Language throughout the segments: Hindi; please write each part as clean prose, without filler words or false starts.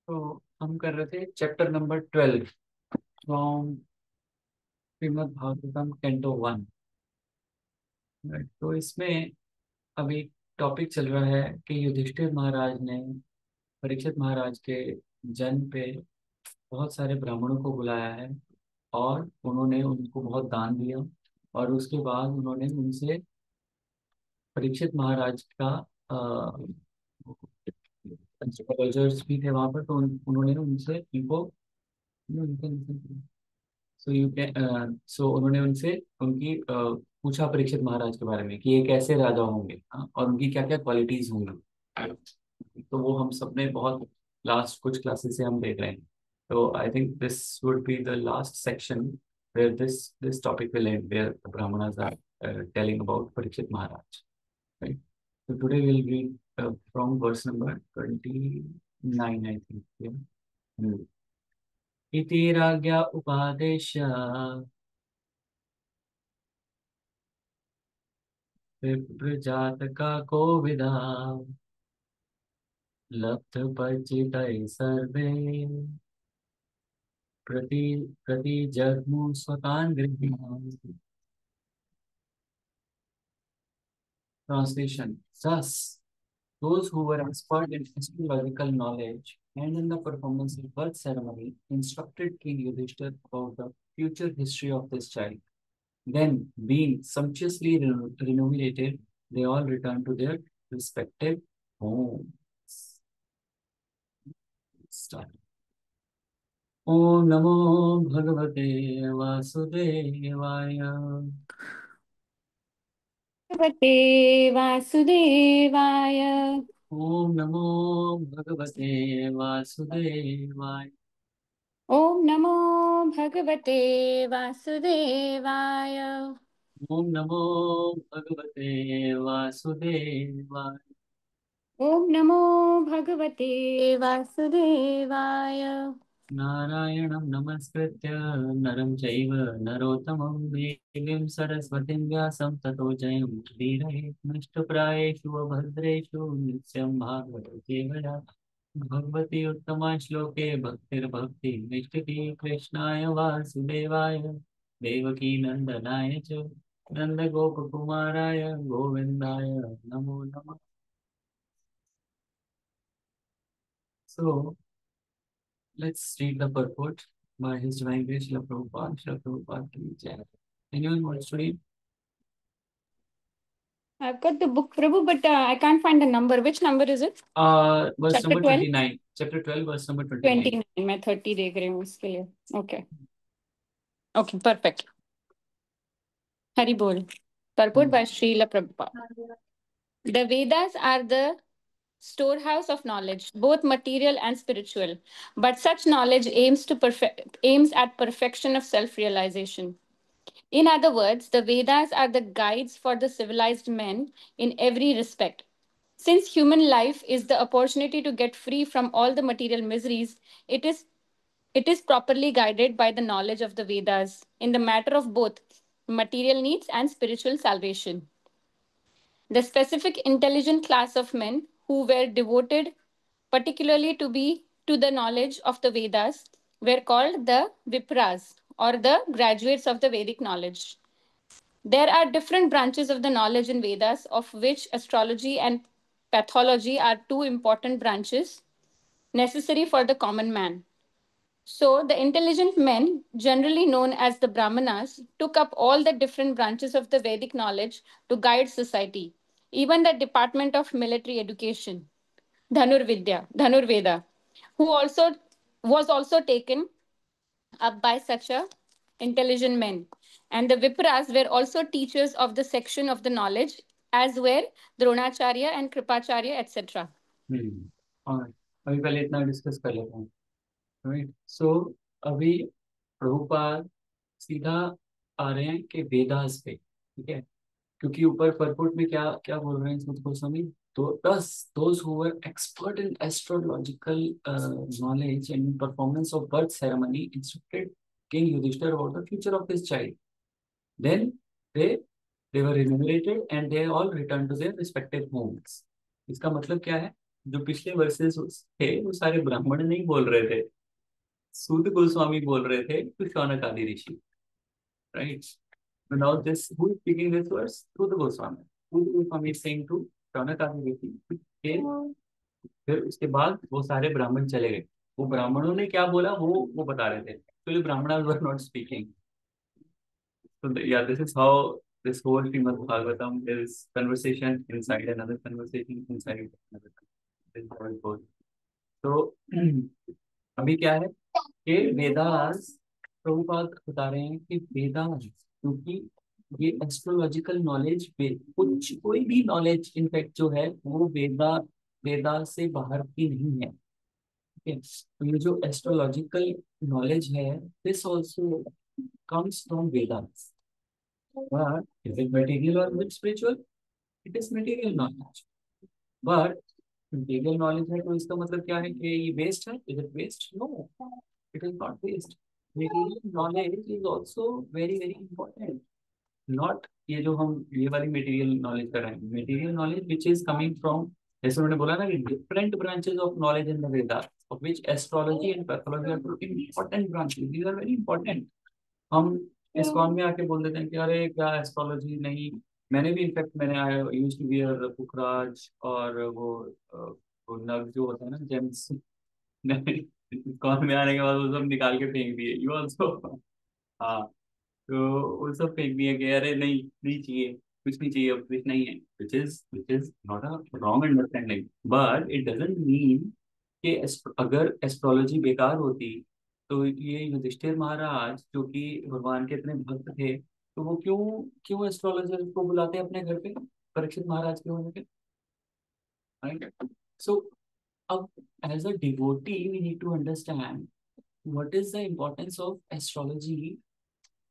तो हम कर रहे थे chapter number 12 from Shrimad Bhagavatam canto 1। तो इसमें अभी टॉपिक चल रहा है कि युधिष्ठिर महाराज ने परीक्षित महाराज के जन्म पे बहुत सारे ब्राह्मणों को बुलाया है और उन्होंने उनको बहुत दान दिया। और उसके बाद उन्होंने उनसे परीक्षित महाराज का एस्ट्रोलॉजर्स भी थे वहां पर, तो उन्होंने उनसे उनको सो उन्होंने उनसे उनकी पूछा परीक्षित महाराज के बारे में कि ये कैसे राजा होंगे, हाँ, और उनकी क्या क्या क्वालिटीज होंगी। तो वो हम सबने बहुत लास्ट कुछ क्लासेस से हम देख रहे हैं। तो I think this would be the last section where this topic will end, where the brahmanas are telling about Parikshit Maharaj, right? So today we'll read from verse number 29, I think. Yeah. Hmm. इति राज्ञा उपादेश्य विप्रजातका कोविदा लब्ध परिचितैः सर्वे प्रति प्रति जग्मु स्वकान् गृहान्। Translation. Thus, those who were expert in astrological knowledge and in the performance of birth ceremony instructed King Yudhishthir about the future history of this child. Then, being sumptuously remunerated, they all returned to their respective homes. Start. Om Namo Bhagavate Vasudevaya. भगवते वासुदेवाय। Om Namo Bhagavate Vasudevaya. ओम नमो भगवते वासुदेवाय। ओम नमो भगवते वासुदेवाय। ओम नमो भगवते वासुदेवाय। नारायणं नमस्कृत्य नरं चैव नरोत्तमं देवीं सरस्वतीं व्यासं ततो जयमुदीरये। नष्टप्रायेषु अभद्रेषु नित्यं भागवतो सेवया भगवती उत्तमा श्लोके भक्तिर्भक्ति निष्ठिति। कृष्णाय वासुदेवाय देवकी नंदनाय च नंदगोपकुमाराय गोविन्दाय नमो नमः। So let's read the purport by His Divine Grace Srila Prabhupada. Srila Prabhupada ki jai. Anyone wants to read? I've got the book, Prabhu, but I can't find the number. Which number is it? Verse Chapter number 12? 29. Chapter 12, verse number 29. 29. मैं 30 देख रही हूँ इसके लिए. Okay. Okay, perfect. हरि बोल. Purport by Srila Prabhupada. The Vedas are the storehouse of knowledge, both material and spiritual. But such knowledge aims at perfection of self-realization. In other words, the Vedas are the guides for the civilized men in every respect. Since human life is the opportunity to get free from all the material miseries, it is properly guided by the knowledge of the Vedas in the matter of both material needs and spiritual salvation. The specific intelligent class of men who were devoted particularly to the knowledge of the Vedas were called the Vipras, or the graduates of the Vedic knowledge. There are different branches of the knowledge in Vedas, of which astrology and pathology are two important branches necessary for the common man. So, the intelligent men, generally known as the Brahmanas, took up all the different branches of the Vedic knowledge to guide society, even the Department of Military Education, Dhanurveda, who also was also taken up by such a intelligent men. And the Vipras were also teachers of the section of the knowledge, as were Dronacharya and Kripacharya, etc. और अभी पहले इतना डिस्कस कर लेते हैं, राइट? सो अभी प्रभुपाद सीधा आ रहे हैं कि वेदास पे, ठीक है? क्योंकि ऊपर परपुट में क्या क्या बोल रहे हैं इसको समझ। तो thus those who were expert in astrological knowledge and performance of birth ceremony instructed King Yudhishthir about the future of his child. Then they they were remunerated and they all returned to their respective homes. इसका मतलब क्या है जो पिछले वर्सेस थे वो सारे ब्राह्मण नहीं बोल रहे थे, सूत गोस्वामी बोल रहे थे तो शौनक आदि ऋषि, right? Now this who is speaking this verse? Suta Goswami, Suta Goswami is saying to Shaunak आदि ऋषि। फिर उसके बाद वो सारे ब्राह्मण चले गए, वो ब्राह्मणों ने क्या बोला वो बता रहे थे, तो ये ब्राह्मण were not speaking. So yeah, this is how this whole Srimad Bhagavatam is conversation inside another conversation inside another. This is how it goes. तो अभी क्या है कि वेदास, प्रभुपाद बता रहे हैं कि वेदास, क्योंकि ये एस्ट्रोलॉजिकल नॉलेज, कुछ कोई भी नॉलेज इनफैक्ट जो है वो वेदा से बाहर की नहीं है। ठीक है, तो ये जो एस्ट्रोलॉजिकल नॉलेज है, this also comes from Vedas. But is it material or is it spiritual? It is material knowledge. But material knowledge है तो इसका मतलब क्या है कि ये waste है? Is it waste? No, it is not waste. Material knowledge is also very very important. Not ये जो हम ये वाली material knowledge कर रहे हैं, material knowledge which is coming from, जैसे उन्होंने बोला ना कि different branches of knowledge in the Vedas, of which astrology and pathology are two important branches. These are very important. हम इस्कॉन में आके बोल देते हैं कि अरे क्या एस्ट्रोलॉजी नहीं। मैंने भी इनफैक्ट मैंने यूज्ड टू वियर पुखराज और वो नग जो होता है ना, जेम्स। इस्कॉन में आने के बाद वो सब निकाल के फेंक दिए, यू ऑल्सो। हाँ, तो वो सब फेंक दिए कि अरे नहीं नहीं चाहिए, कुछ नहीं चाहिए, अब कुछ नहीं है, which is not a wrong understanding, but it doesn't mean कि अगर एस्ट्रोलॉजी बेकार होती तो ये युधिष्ठिर महाराज जो कि भगवान के इतने भक्त थे, तो वो क्यों क्यों एस्ट्रोलॉजर को बुलाते अपने घर पे परीक्षित महाराज के होने पे, राइट? सो अब as a devotee we need to understand what is the importance of astrology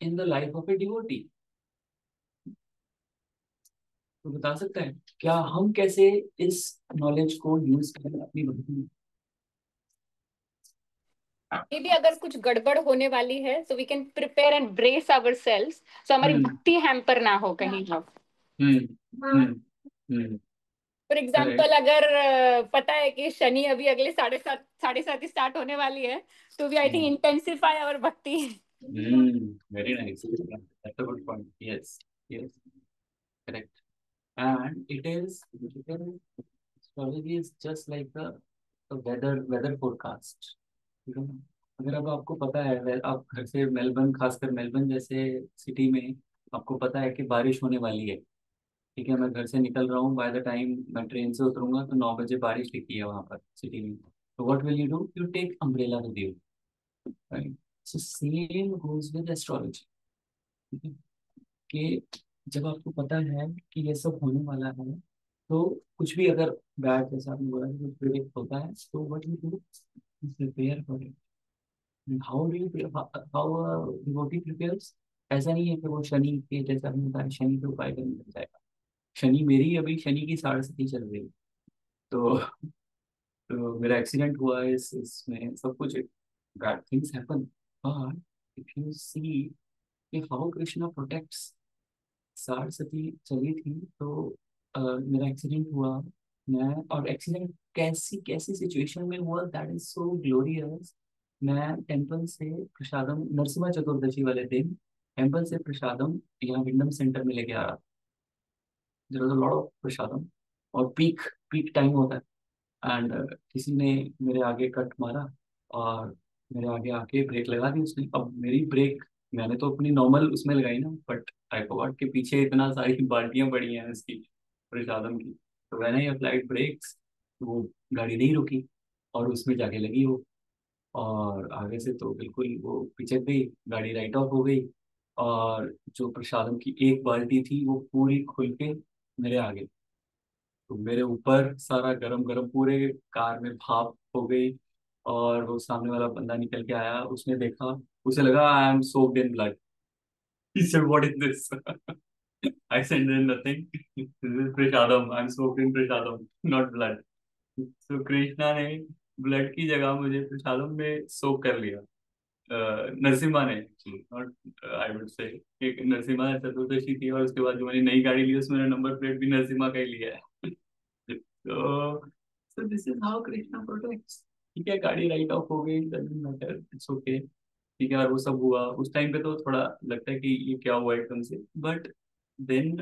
in the life of a devotee. तो बता सकता है क्या हम कैसे इस नॉलेज को यूज करें अपनी भक्ति में? मे भी अगर कुछ गड़बड़ होने वाली है तो we can prepare and brace ourselves, so हमारी हम्म भक्ति हैम्पर ना हो कहीं हम। हम्म हम्म हम्म। For correct. एग्जाम्पल अगर पता है कि शनि अभी अगले 7:30 स्टार्ट होने वाली है, तो we I think intensify our bhakti. Very nice. That's a good point. Yes, yes, correct. And astrology is just like the weather forecast. ठीक है ना? अगर अब आपको पता है, आप घर से मेलबर्न, खासकर मेलबर्न जैसे सिटी में आपको पता है कि बारिश होने वाली है। ठीक है, मैं घर से निकल रहा हूँ, बाय द टाइम मैं ट्रेन से उतरूंगा तो 9 बजे बारिश लिखी है वहां पर सिटी में। तो what will you do? You take umbrella with you, right? So same goes with astrology. कि जब आपको पता है कि ये सब होने वाला है, तो कुछ भी अगर बैड, जैसा आपने बोला कि कुछ प्रिडिक्ट होता है, तो what you do? Prepare for it. How do you, how devotee prepares? ऐसा नहीं है कि वो शनि के, जैसा आपने बताया, शनि पे उपाय करने लग जाएगा। शनि मेरी अभी शनि की 6.5 चल रही है, तो मेरा एक्सीडेंट हुआ है, इस इसमें सब कुछ bad things happen, but if you see how Krishna protects. 60 चली थी तो मेरा एक्सीडेंट हुआ। मैं, और एक्सीडेंट कैसी कैसी सिचुएशन में हुआ, दैट इज सो ग्लोरियस। मैं टेम्पल से प्रसादम, नरसिम्हा चतुर्दशी वाले दिन टेम्पल से प्रसादम यहाँ विंडम सेंटर में लेके आ रहा था। There was a lot of prasadam, और पीक पीक टाइम होता है। एंड किसी ने मेरे आगे कट मारा और मेरे आगे आके ब्रेक लगा दी उसने। अब मेरी ब्रेक, मैंने तो अपनी नॉर्मल उसमें लगाई ना, बट आई फॉरगॉट के पीछे इतना सारी बाल्टियां पड़ी हैं इसकी, प्रसादम की। तो मैंने ही अप्लाइड ब्रेक्स, वो गाड़ी नहीं रुकी और उसमें जाके लगी वो, और आगे से तो बिल्कुल वो पिचक गई, गाड़ी राइट ऑफ हो गई। और जो प्रसादम की एक बाल्टी थी वो पूरी खुल के मेरे आगे, तो मेरे ऊपर सारा गरम गरम पूरे कार में भाप हो गई। और वो सामने वाला बंदा निकल के आया, उसने देखा, उसे लगा I am soaked in blood. He said, "What is this?" I said, "There's nothing. This is prashadam. I'm soaked in prashadam, not blood." So Krishna ने ब्लड की जगह मुझे प्रसादम में सोक कर लिया। नरसिम्हा ने, नॉट आई वुड से, कि नरसिम्हा चतुर्दशी थी और उसके बाद जो मैंने नई गाड़ी ली उसमें नंबर प्लेट भी नरसिम्हा का ही लिया है। तो So this is how Krishna protects. ठीक है, गाड़ी राइट ऑफ हो गई, डजंट मैटर, इट्स ओके। ठीक है, और वो सब हुआ उस टाइम पे तो थोड़ा लगता है कि ये क्या हुआ एकदम से, but then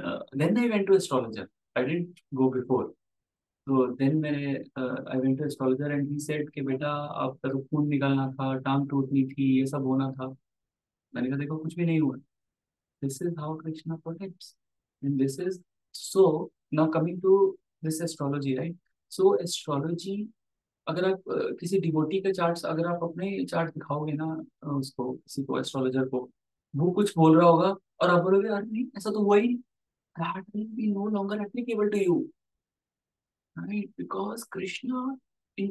I went to astrologer, I didn't go before. तो देन मैंने I went to astrologer and he said कि बेटा आपका तो खून निकलना था, टांग टूटनी थी, ये सब होना था। मैंने कहा देखो कुछ भी नहीं हुआ। This is how Krishna protects, and this is so. Now coming to this astrology, right? So astrology, अगर आप किसी डिवोटी का चार्ट, अगर आप अपने चार्ट दिखाओगे ना उसको, किसी को, एस्ट्रोलॉजर को, वो कुछ बोल रहा होगा और आप बोलोगे अरे नहीं ऐसा तो हुआ ही नहीं, that will be no longer applicable to you, right? Because Krishna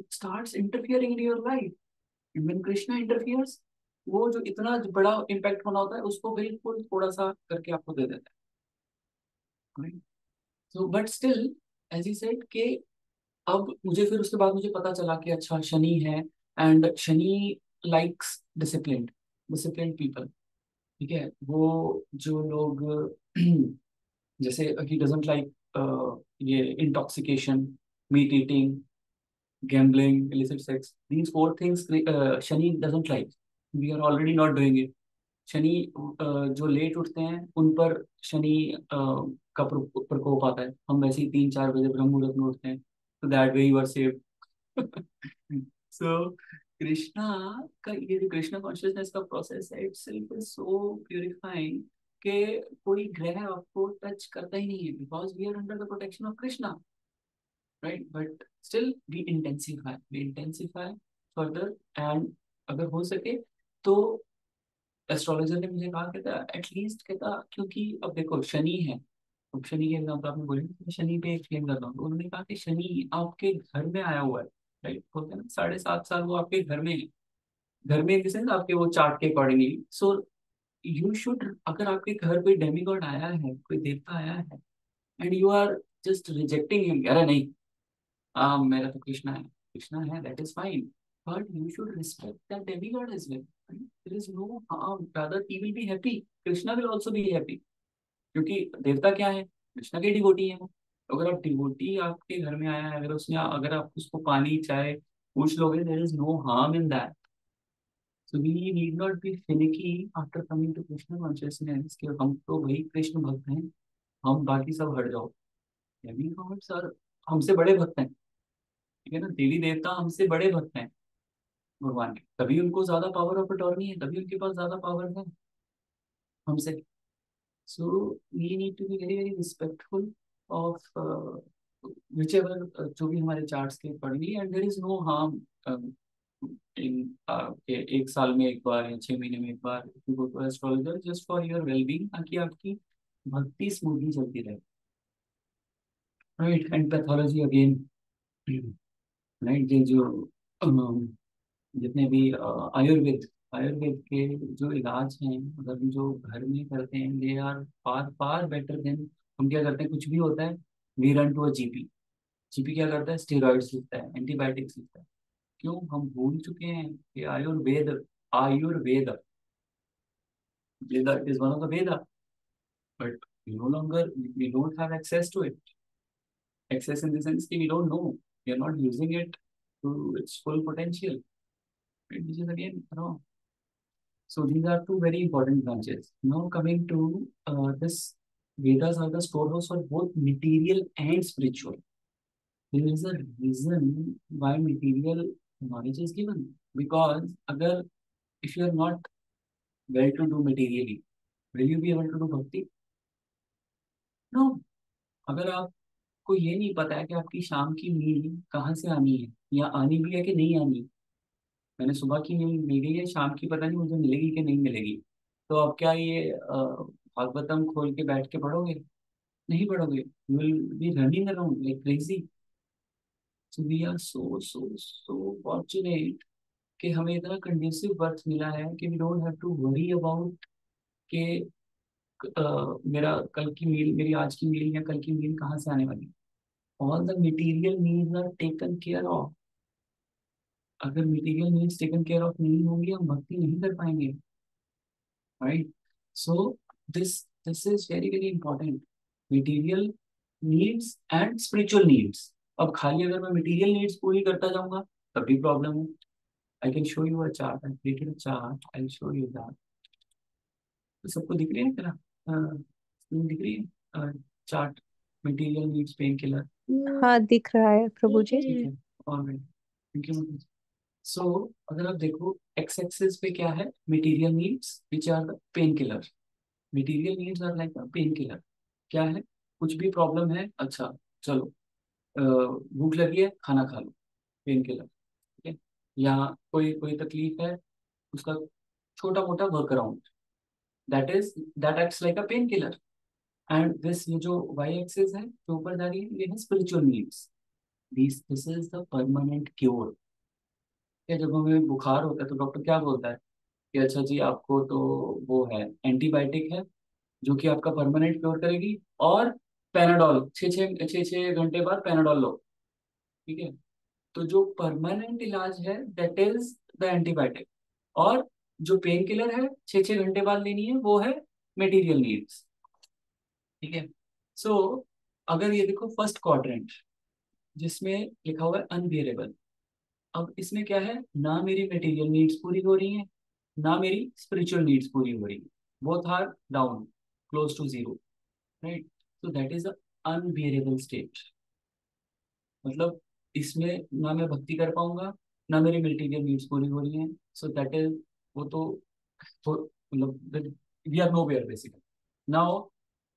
starts interfering in your life. And when Krishna interferes, वो जो इतना बड़ा इम्पैक्ट होना होता है उसको बिल्कुल थोड़ा सा करके आपको दे देता है, right? So but still, as he said कि अब मुझे फिर उसके बाद मुझे पता चला कि अच्छा शनि है, and Shani likes discipline, discipline people. ठीक है, वो जो लोग जैसे ही डजंट लाइक ये intoxication, meat eating, gambling, illicit sex, these four things Shani doesn't like, we are already not doing it। Shani जो लेट उठते हैं उन पर शनि का प्रकोप आता है। हम वैसे ही 3-4 बजे ब्रह्म मुहूर्त में उठते हैं, तो that way you are save. So Krishna का ये जो कृष्णा कॉन्शियसनेस का प्रोसेस है, इटसेल्फ इज सो प्यूरिफाइंग कि कोई ग्रह आपको टच करता ही नहीं है, because we are under the protection of Krishna, right? But still we intensify further, and अगर हो सके तो एस्ट्रोलॉजर ने मुझे कहा, कहता एटलीस्ट, कहता क्योंकि अब देखो शनि है, अब शनि के एग्जाम्पल आपने बोले, मैं शनि पे एक्सप्लेन कर रहा हूँ। तो उन्होंने कहा कि शनि आपके घर में आया हुआ है, राइट? होता है ना, 7.5 साल वो आपके घर में है। घर में इन द सेंस आपके वो चार्ट के अकॉर्डिंगली। सो यू शुड, अगर आपके घर कोई डेमिगॉड आया है, कोई देवता आया है, and you are just rejecting him, अरे नहीं, मेरा तो कृष्णा है, कृष्णा है, that is fine, but you should respect that demigod as well. There is no harm, rather he will be happy, Krishna will also be happy, क्योंकि देवता क्या है, कृष्णा के डिवोटी है वो। तो अगर आप डिवोटी आपके घर में आया है, अगर उसने, अगर आप उसको पानी चाय पूछ लोगे, there is no harm in that. So we need not be finicky after coming to Krishna consciousness कि हम तो भाई कृष्ण भक्त हैं, हम बाकी सब हट जाओ। डेमी गॉड्स आर हमसे बड़े भक्त हैं, ठीक है ना, देवी देवता हमसे बड़े भक्त हैं भगवान के, तभी उनको ज्यादा पावर ऑफ अटॉर्नी है, तभी उनके पास ज्यादा पावर है हमसे। So we need to be very very respectful of whichever, जो भी हमारे चार्ट्स के accordingly, and there is no harm in एक साल में एक बार या 6 महीने में एक बार you go to astrologer just for your wellbeing, ताकि आपकी भक्ति स्मूथली चलती रहे, right? And pathology again, right? ये जो जितने भी आयुर्वेद, आयुर्वेद के जो इलाज हैं, अगर हम जो घर में करते हैं, they are far far better than, हम क्या करते हैं, कुछ भी होता है, we run to a GP. GP क्या करता है, स्टेरॉइड्स लिखता है, एंटीबायोटिक्स लिखता है। क्यों? हम भूल चुके हैं कि Ayurveda, Ayurveda, Veda, it is one of the Veda, but no longer, we don't have access to it. Access in the sense कि we don't know, we are not using it to its full potential, which is again wrong. So these are two very important branches. Now coming to this, Vedas are the storehouse for both material and spiritual. There is a reason why material knowledge is given. Because अगर, if you are not well to do materially, will you be able to do bhakti? No. अगर आपको ये नहीं पता है कि आपकी शाम की मील कहाँ से आनी है, या आनी भी है कि नहीं आनी, मैंने सुबह की मील मिल गई है, शाम की पता नहीं मुझे मिलेगी कि नहीं मिलेगी, तो अब क्या ये भागवतम खोल के बैठ के पढ़ोगे? नहीं पढ़ोगे, you will be running around like crazy. So we are so so so fortunate कि हमें इतना कंड्यूसिव बर्थ मिला है कि we don't have to worry about कि मेरा कल की मील, मेरी आज की मील या कल की मील कहाँ से आने वाली। All the material needs are taken care of. अगर material needs taken care of नहीं होंगी, हम भक्ति नहीं कर पाएंगे, right? So this is very very important. Material needs and spiritual needs. अब खाली अगर मैं मटेरियल नीड्स पूरी करता जाऊंगा तब भी प्रॉब्लम है। I can show you a chart, I created a chart, I show you that. तो सबको दिख रही है तेरा स्क्रीन दिख रही है? Chart, material needs, pain killer. हाँ दिख रहा है प्रभु जी। ठीक है, ऑलराइट, थैंक यू। सो अगर आप देखो एक्स एक्सिस पे क्या है, material needs which are the pain killer. Material needs are like a pain killer. क्या है, कुछ भी प्रॉब्लम है, अच्छा चलो, भूख लगी है, खाना खा लो, पेन किलर। ठीक है, या कोई कोई तकलीफ है, उसका छोटा मोटा work around, that acts like a pain killer. And this, ये जो वाई एक्सिस है जो ऊपर जा रही है, ये है spiritual needs. This is the permanent cure. जब हमें बुखार होता है तो डॉक्टर क्या बोलता है कि अच्छा जी आपको तो वो है, एंटीबायोटिक है जो कि आपका परमानेंट क्योर करेगी, और पैनाडॉल छः छः घंटे बाद पैनाडॉल लो। ठीक है, तो जो परमानेंट इलाज है दैट इज द एंटीबायोटिक, और जो पेन किलर है 6 6 घंटे बाद लेनी है वो है मटेरियल नीड्स। ठीक है, सो अगर ये देखो फर्स्ट क्वाड्रेंट जिसमें लिखा हुआ है अनबियरेबल, अब इसमें क्या है, ना मेरी मटेरियल नीड्स पूरी हो रही है, ना मेरी स्पिरिचुअल नीड्स पूरी हो रही है, both are down, close to zero, right. So that is unbearable state. मतलब इसमें ना मैं भक्ति कर पाऊंगा, ना मेरी मटेरियल नीड्स पूरी हो रही हैं। सो दैट इज, वो तो मतलब we are nowhere basically now.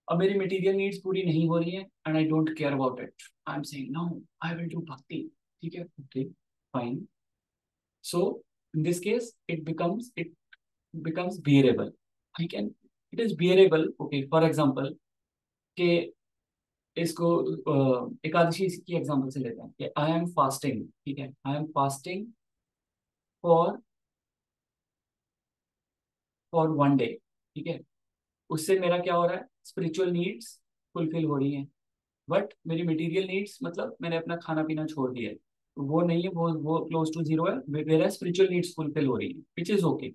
अब मेरी मटेरियल नीड्स पूरी नहीं हो रही है and I don't care about it, I am saying no, I will do bhakti. ठीक है, okay, fine. So in this case it becomes bearable. I can, it is bearable. Okay, for example, कि इसको एकादशी की एग्जांपल से लेते हैं कि आई एम फास्टिंग। ठीक है, I am fasting for for 1 day. ठीक है, उससे मेरा क्या हो रहा है, स्पिरिचुअल नीड्स फुलफिल हो रही हैं, बट मेरी मटेरियल नीड्स, मतलब मैंने अपना खाना पीना छोड़ दिया है, तो वो नहीं है, वो क्लोज टू जीरो है, मेरा स्पिरिचुअल नीड्स फुलफिल हो रही है, which is okay.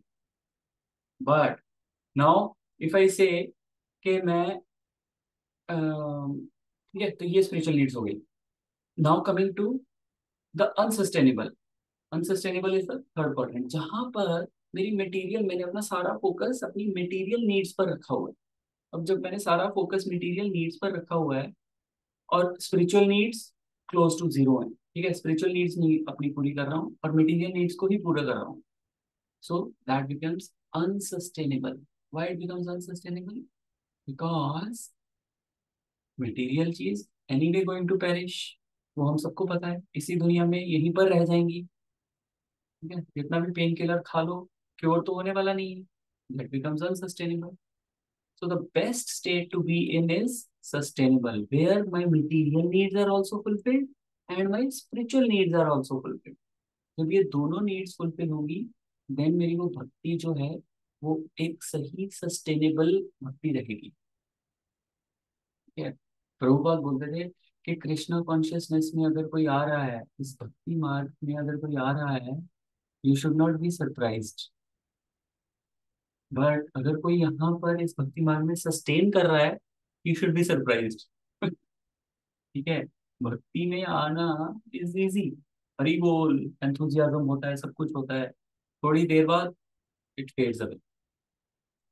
But now if I से कि मैं ठीक है, तो ये स्पिरिचुअल नीड्स हो गई। Now coming to the unsustainable. Unsustainable is the third quadrant, जहां पर मेरी मटेरियल, मैंने अपना सारा फोकस अपनी मटेरियल नीड्स पर रखा हुआ है। अब जब मैंने सारा फोकस मटेरियल नीड्स पर रखा हुआ है और spiritual needs close to zero है, ठीक है, स्पिरिचुअल नीड्स नहीं अपनी पूरी कर रहा हूँ और मटेरियल नीड्स को ही पूरा कर रहा हूँ, so that becomes unsustainable. Why it becomes unsustainable? Because material चीज एनीवे गोइंग टू पेरिश, वो हम सबको पता है, इसी दुनिया में यहीं पर रह जाएंगी। ठीक है, जितना भी पेन किलर खा लो, क्योर तो होने वाला नहीं है, that becomes unsustainable. So the best state to be in is sustainable, where my material needs are also fulfilled and my spiritual needs are also fulfilled. जब ये दोनों नीड्स फुलफिल होंगी, देन मेरी वो भक्ति जो है वो एक सही सस्टेनेबल भक्ति रहेगी। ठीक है, प्रभुपाद बोलते थे कि कृष्णा कॉन्शियसनेस में अगर कोई आ रहा है, इस भक्ति मार्ग में अगर कोई आ रहा है, you should not be surprised. But अगर कोई यहाँ पर इस भक्ति मार्ग में सस्टेन कर रहा है, यू शुड बी सरप्राइज्ड। ठीक है, भक्ति में आना इज इजी, हरी बोल, एंथुजियाज्म होता है, सब कुछ होता है, थोड़ी देर बाद it fades away.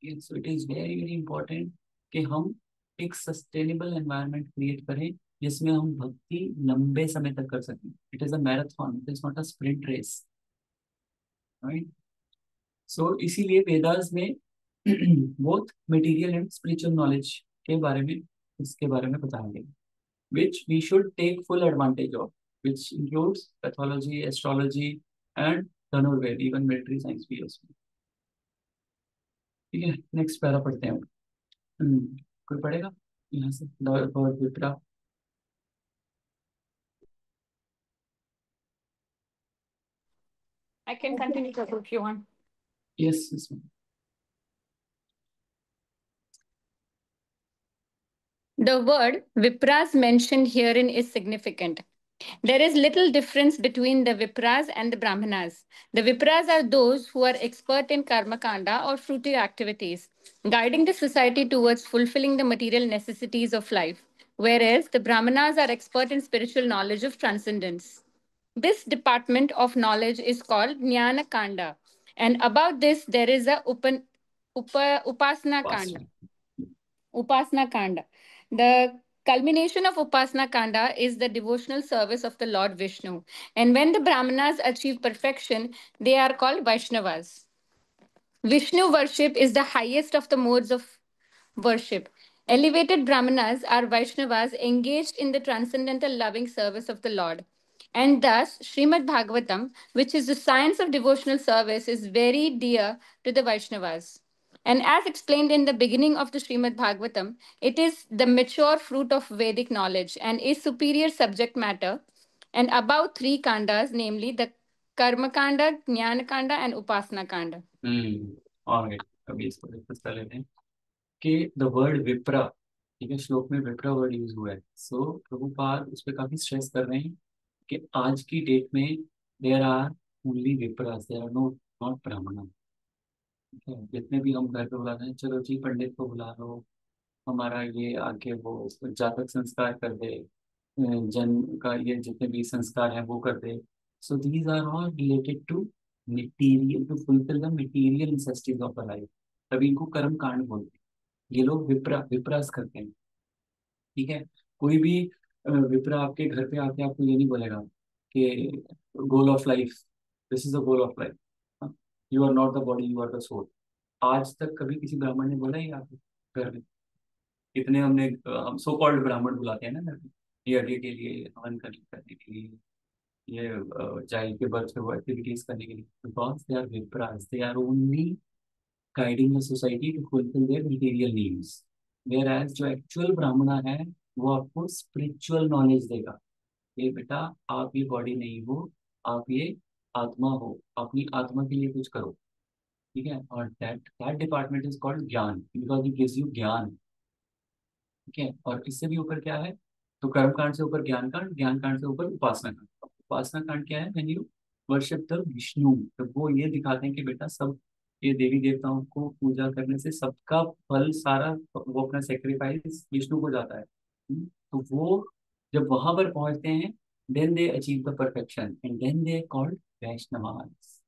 So it is very very important कि हम एक सस्टेनेबल एनवायरनमेंट क्रिएट करें जिसमें हम भक्ति लंबे समय तक कर सकें। It is a marathon, it is not a sprint race, right. So इसीलिए वेदास में both material and spiritual knowledge के बारे में, इसके बारे में बताया गया, which we should take full advantage of, which includes pathology, astrology, and Dhanurveda, even military science भी है उसमें। ठीक है, नेक्स्ट पैरा पढ़ते हैं। कोई पढ़ेगा यहाँ से, Bhagavad Gita? I can continue Prabhu, if you want. Yes, इसमें The word Vipras mentioned herein is significant. There is little difference between the Vipras and the Brahmanas. The Vipras are those who are expert in karma kanda or fruitive activities, guiding the society towards fulfilling the material necessities of life. whereas the Brahmanas are expert in spiritual knowledge of transcendence. This department of knowledge is called Jnana Kanda. And about this, there is a Upasana Kanda. Upasana Kanda. The culmination of Upasana Kanda is the devotional service of the Lord Vishnu. And when the Brahmanas achieve perfection, they are called Vaishnavas. Vishnu worship is the highest of the modes of worship. Elevated Brahmanas are Vaishnavas engaged in the transcendental loving service of the Lord. And thus, Srimad Bhagavatam, which is the science of devotional service, is very dear to the Vaishnavas. And as explained in the beginning of the Srimad Bhagavatam, it is the mature fruit of Vedic knowledge and is superior subject matter. And about three kandas, namely the Karma Kanda, Jnana Kanda, and Upasana Kanda. और अभी इसको डिस्कस कर लेते हैं कि द वर्ड विप्रा, ठीक है, श्लोक में विप्रा वर्ड यूज हुआ है. सो प्रभुपाद उस पर काफी स्ट्रेस कर रहे हैं कि आज की डेट में there are only vipras, there are no not Brahmin. ठीक है, जितने भी हम घर पे बुलाते हैं, चलो जी पंडित को बुला लो, हमारा ये आके वो जातक संस्कार कर दे, जन का ये जितने भी संस्कार हैं वो कर दे. So these are all related to material, to fulfil the material necessities of the life. तभी इनको कर्म कांड बोलते हैं. ये लोग विप्रास करते हैं. ठीक है, कोई भी विप्रा आपके घर पे आके आपको ये नहीं बोलेगा कि goal of life, this is the goal of life, you are not the body, you are the soul. आज तक कभी किसी ब्राह्मण ने बोला ही आपके घर में? इतने हम सो कॉल्ड ब्राह्मण बुलाते हैं ना घर में, ये यज्ञ के लिए, हवन करने के लिए, ये चाइल्ड के बर्थ वो एक्टिविटीज करने के लिए, because they are vipras, they are only guiding the society to fulfil their material needs. Whereas जो एक्चुअल ब्राह्मणा है वो आपको स्पिरिचुअल नॉलेज देगा. ये बेटा, आप ये बॉडी नहीं हो, आप ये आत्मा हो, अपनी आत्मा के लिए कुछ करो. ठीक है, और दैट डिपार्टमेंट इज कॉल्ड ज्ञान, बिकॉज इट गिव्स यू ज्ञान. ठीक है, और इससे भी ऊपर क्या है, तो कर्म कांड से ऊपर ज्ञान कांड, ज्ञान कांड से ऊपर उपासना कांड. उपासना कांड क्या है? When you worship the Vishnu, तो वो ये दिखाते हैं कि बेटा सब ये देवी देवताओं को पूजा करने से सबका फल सारा वो अपना सेक्रीफाइस विष्णु को जाता है. तो वो जब वहां पर पहुंचते हैं, then they achieve the perfection and then they called Vaishnavas,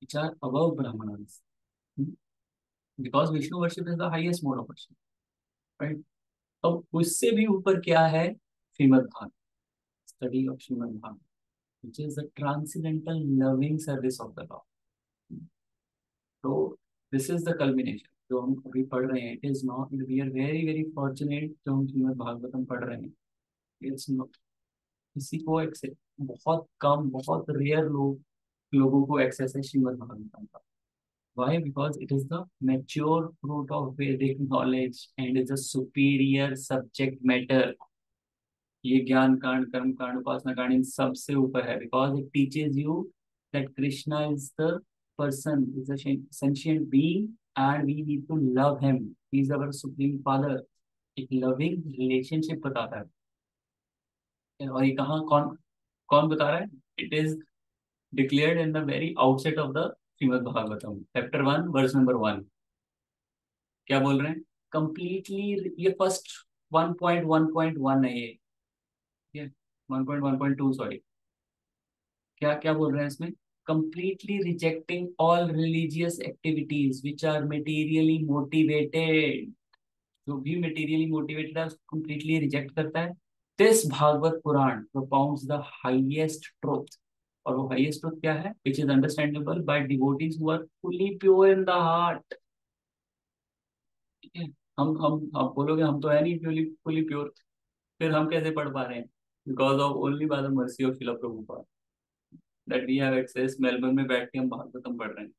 which are above brahmanas, because Vishnu worship is the highest mode of worship, right? अब उससे भी ऊपर क्या है? Shrimad Bhagavat, study of Shrimad Bhagavat, which is the transcendental loving service of the Lord. तो this is the culmination जो हम अभी पढ़ रहे हैं. It is not, we are very very fortunate जो हम श्रीमद् भागवतम पढ़ रहे हैं. It's not, किसी को एक्सेस, बहुत कम, बहुत रेयर लोगों को एक्सेस है श्रीमद् भागवतम का. Why? Because it is the mature fruit of Vedic knowledge and is a superior subject matter. ये ज्ञान कांड, कर्म कांड, उपासना कांड इन सब से ऊपर है. Because it teaches you that Krishna is the person, is a sentient being and we need to love him. He is our supreme father. एक loving relationship बताता है. और ये कहाँ कौन कौन बता रहा है? It is declared in the very outset of the Shrimad Bhagavatam, chapter 1 verse number 1. क्या बोल रहे हैं? कंप्लीटली, ये फर्स्ट 1.1.1 है ये 1.1.2 सॉरी. क्या क्या बोल रहे हैं इसमें? Completely rejecting all religious activities which are materially motivated. जो भी मटेरियली मोटिवेटेड है उसको कंप्लीटली रिजेक्ट करता है. This Bhagavat Purana propounds the highest truth. और वो हाईएस्ट ट्रुथ क्या है? Which is understandable by devotees who are fully pure in the heart. ठीक है, हम आप बोलोगे हम तो है नहीं फुली फुली प्योर, फिर हम कैसे पढ़ पा रहे हैं? Because of only by the mercy of Srila Prabhupada that we have access. Melbourne में बैठ के हम भागवतम पढ़ रहे हैं.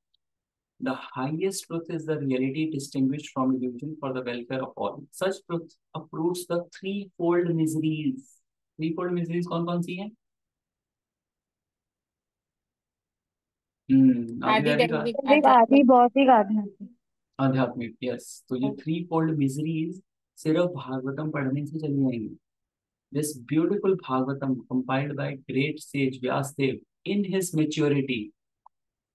The highest truth is the reality distinguished from illusion for the welfare of all. Such truth uproots the threefold miseries. Threefold miseries कौन कौन सी हैं? आदि भौतिक आध्यात्मिक. आध्यात्मिक, यस. तो ये थ्री फोल्ड मिजरीज सिर्फ भागवतम पढ़ने से चली आएंगी. This beautiful Bhagavatam compiled by great sage Vyasdev in his maturity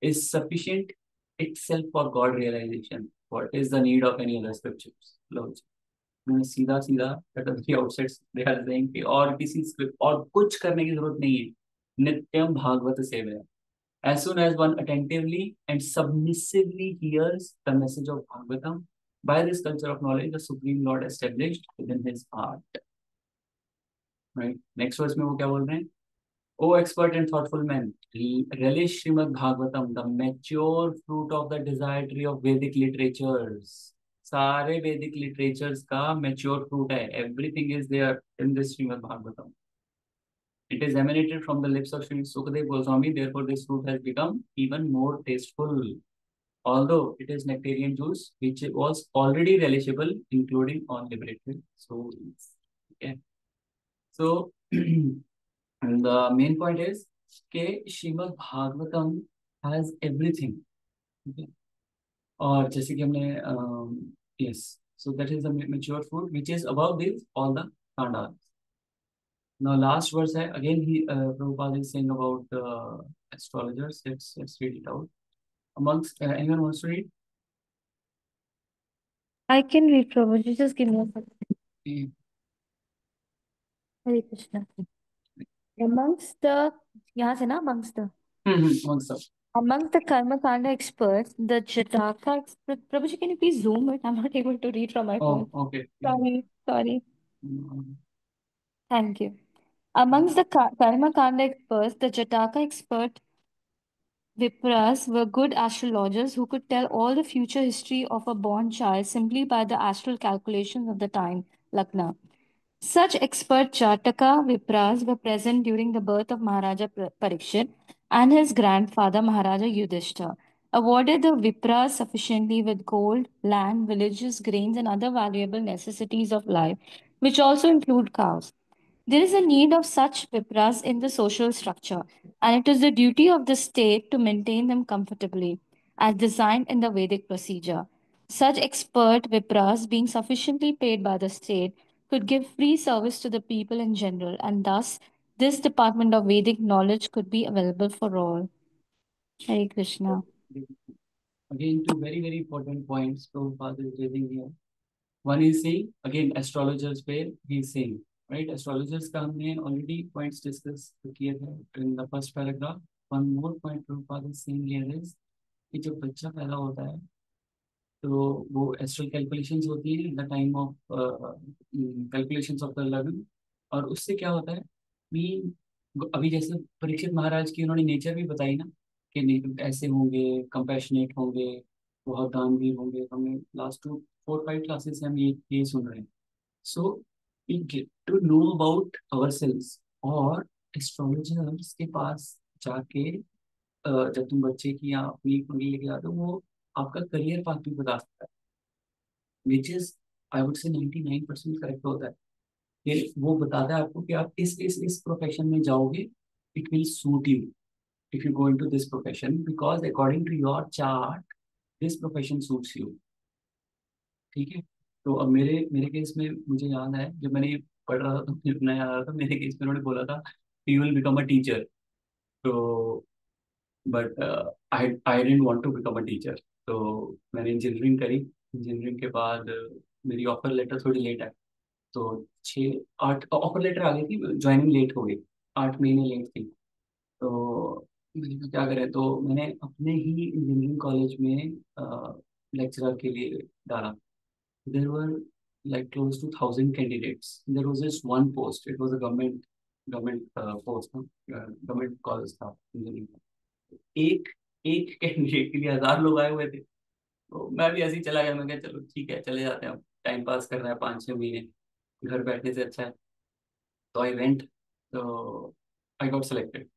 is sufficient itself for God realization. What is the need of any other scriptures? Lord. मैंने सीधा सीधा cut off the outset they are saying कि और किसी स्क्रिप्ट और कुछ करने की जरूरत नहीं है, नित्यम भागवत सेवया. As soon as one attentively and submissively hears the message of Bhagavatam, by this culture of knowledge, the Supreme Lord established within his heart. Right? Next verse में वो क्या बोल रहे हैं? O expert and thoughtful men, relish Srimad Bhagavatam, the mature fruit of the desire tree of Vedic literatures. सारे Vedic literatures का mature fruit है. Everything is there in this Srimad Bhagavatam. It is emanated from the lips of Sri Sukadeva Goswami, therefore this fruit has become even more tasteful. Although it is nectarian juice, which was already relishable, including on liberated souls. Okay. So, and the main point is that Srimad Bhagavatam has everything. Okay. और जैसे कि हमने yes, so that is the mature fruit which is above this all the khandas. Now last verse hai, again he Prabhupada is saying about astrologers. Let's read it out. Amongst anyone wants to read? I can read, Prabhuji. Just give me a second. Hare Krishna. Amongst the, यहाँ से ना amongst the. Amongst the. Among the Karma Kanda experts, the Jataka expert. Prabhuji, can you please zoom it? I'm not able to read from my phone. Oh, okay. Sorry. Thank you. Amongst the Karma Kanda experts, the Jataka expert Vipras were good astrologers who could tell all the future history of a born child simply by the astral calculations of the time, Lagna. Such expert Jataka Vipras were present during the birth of Maharaja Parikshit and his grandfather Maharaja Yudhishthira, awarded the Vipras sufficiently with gold, land, villages, grains, and other valuable necessities of life, which also include cows. There is a need of such Vipras in the social structure, and it is the duty of the state to maintain them comfortably, as designed in the Vedic procedure. Such expert Vipras, being sufficiently paid by the state, could give free service to the people in general, and thus this department of Vedic knowledge could be available for all. Hare Krishna. Again, two very, very important points Prabhupada is raising here. One is saying, again, astrologers पे he is saying, right? Astrologers का हमने already points discuss किए थे in the first paragraph. One more point Prabhupada is saying here is कि जब बच्चा पैदा होता है तो वो एस्ट्रल कैलकुलेशंस होती है the time of calculations of the लग्न, और उससे क्या होता है कि अभी जैसे परीक्षित महाराज की उन्होंने नेचर भी बताई ना कि ऐसे होंगे, कंपैशनेट होंगे, बहुत दानवीर होंगे. हमने लास्ट 2-4-5 क्लासेस से हम ये सुन रहे हैं. So we get to know about ourselves. और एस्ट्रोलॉजर्स के पास जाके जब तुम बच्चे की या अपनी कुंडली लेके आते हो, वो आपका करियर पाथ भी बता सकता है, विच इज आई वुड से 99% करेक्ट होता है. कि वो बताता है आपको कि आप इस प्रोफेशन में जाओगे, it will suit you if you go into this profession because according to your chart this profession suits you. ठीक है. तो अब मेरे मेरे केस में मुझे याद है जब मैंने ये पढ़ रहा था तो नया आ रहा था, मेरे केस में उन्होंने बोला था you will become a teacher. तो but I didn't want to become a teacher. तो मैंने इंजीनियरिंग करी. इंजीनियरिंग के बाद मेरी ऑफर लेटर थोड़ी लेट आई. तो 6-8 ऑफर लेटर आ गई थी, ज्वाइनिंग लेट हो गई, 8 महीने लेट थी. तो मैंने कहा क्या करें, तो मैंने अपने ही इंजीनियरिंग कॉलेज में लेक्चरर के लिए डाला. There were like close to 1,000 candidates. There was just one post. It was a government post, government college था इंजीनियरिंग. एक एक कैंडिडेट के लिए 1,000 लोग आए हुए थे. तो मैं भी ऐसे ही चला गया. मैं कहा चलो ठीक है, चले जाते हैं, टाइम पास कर रहा है 5-6 महीने, घर बैठने से अच्छा है. तो आई वेंट. तो आई गॉट सेलेक्टेड.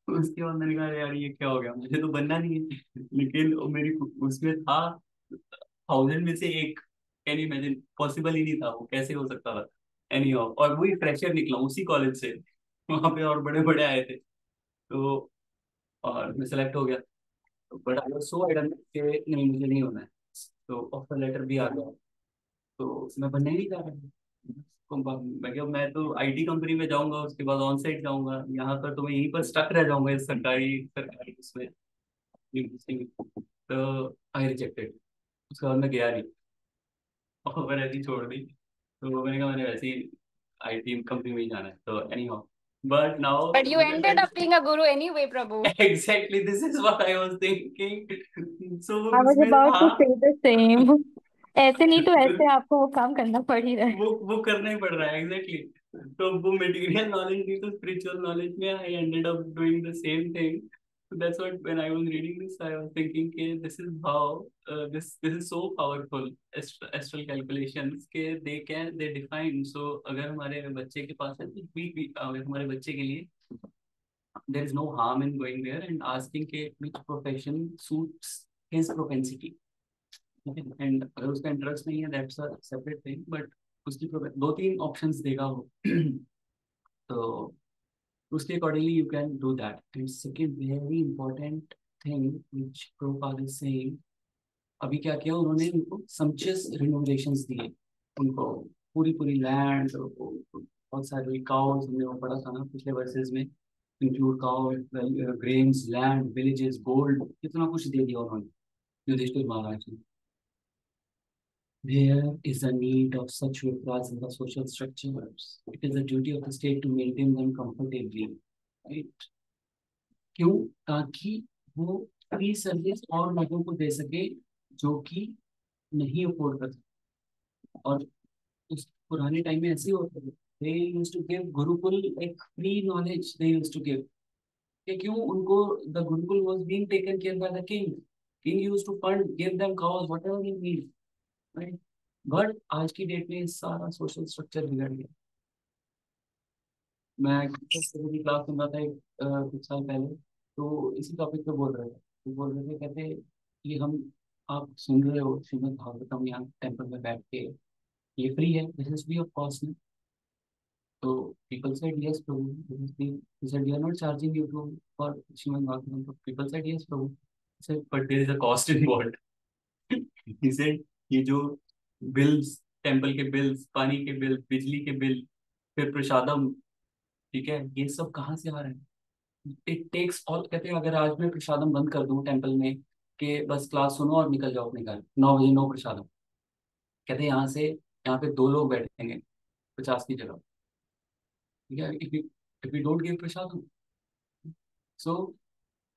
उसके बाद मैंने कहा यार ये क्या हो गया, मुझे तो बनना नहीं है. लेकिन वो मेरी उसमें था 1,000 में से एक. कैन इमेजिन, पॉसिबल ही नहीं था, वो कैसे हो सकता था. एनी हाउ, और वही फ्रेशर निकला उसी कॉलेज से. वहां पे और बड़े बड़े आए थे. तो और मैं सेलेक्ट हो गया. But I was so Adam कि नहीं मुझे नहीं होना है. तो ऑफर लेटर भी आ गया. तो मैं बनने ही नहीं जा रहा. मैं क्या, मैं तो आईटी कंपनी में जाऊंगा, उसके बाद ऑन साइट जाऊंगा. यहाँ पर तो मैं यहीं पर स्टक रह जाऊंगा इस सरकारी सरकारी उसमें. तो आई रिजेक्टेड. उसके बाद मैं गया नहीं. और मैंने ऐसी छोड़ दी। तो मैंने कहा मैंने वैसे ही आईटी कंपनी में ही जाना है, तो any how, but now But you ended up being a guru anyway, Prabhu. Exactly this is what I was thinking. So I was उसमें about था to say the same. ऐसे नहीं तो ऐसे आपको वो काम करना पड़ ही रहा है। वो करना ही पड़ रहा है एग्जैक्टली exactly. तो वो मटेरियल नॉलेज नहीं, तो स्पिरिचुअल नॉलेज में I ended up doing the same thing. So that's what when I was reading this, I was thinking कि this is how this is so powerful astral calculations के they define. So अगर हमारे बच्चे के पास है तो अगर हमारे बच्चे के लिए there is no harm in going there and asking के which profession suits his propensity. And अगर उसका इंटरेस्ट नहीं है that's a separate thing, but उसकी दो तीन ऑप्शंस देगा वो तो उसके accordingly you can do that. And second very important thing which Prabhupada is saying, अभी क्या किया उन्होंने, उनको समचियस रिनोवेशंस दिए उनको, पूरी पूरी लैंड, बहुत सारी काउस, हमने वो पढ़ा था ना पिछले वर्सेस में, include cow, grains, land, villages, gold, कितना कुछ दे दिया उन्होंने युधिष्ठिर महाराज ने। There is a need of such Vipras in the social structures. It is the duty of the state to maintain them comfortably, right? क्यों? ताकि वो फ्री सर्विस और लोगों को दे सके जो कि नहीं अफोर्ड कर सकते। और उस पुराने टाइम में ऐसे ही होता था, they used to give Gurukul एक free knowledge they used to give। कि क्यों उनको, the Gurukul was being taken care by the king. King used to fund, give them cows, whatever they need, right? But आज की डेट में सारा सोशल स्ट्रक्चर बिगड़ गया। मैं की क्लास सुन रहा था एक कुछ साल पहले, तो इसी टॉपिक पे बोल रहे थे, तो बोल रहे थे कहते ये हम, आप सुन रहे हो श्रीमद् भागवतम यहाँ टेम्पल में बैठ के, ये फ्री है, this is free of cost. तो people said yes Prabhu, he said we are not charging you to for Srimad Bhagavatam, so people said yes Prabhu, he said but there is a cost involved। he said ये जो बिल्स, टेम्पल के बिल्स, पानी के बिल, बिजली के बिल, फिर प्रसादम, ठीक है, ये सब कहाँ से आ रहे हैं? It takes all. कहते हैं अगर आज मैं प्रसादम बंद कर दूं टेम्पल में कि बस क्लास सुनो और निकल जाओ अपने घर, 9 बजे नो प्रसादम, कहते हैं यहाँ पे 2 लोग बैठेंगे 50 की जगह, ठीक है, if you don't give prasadam. So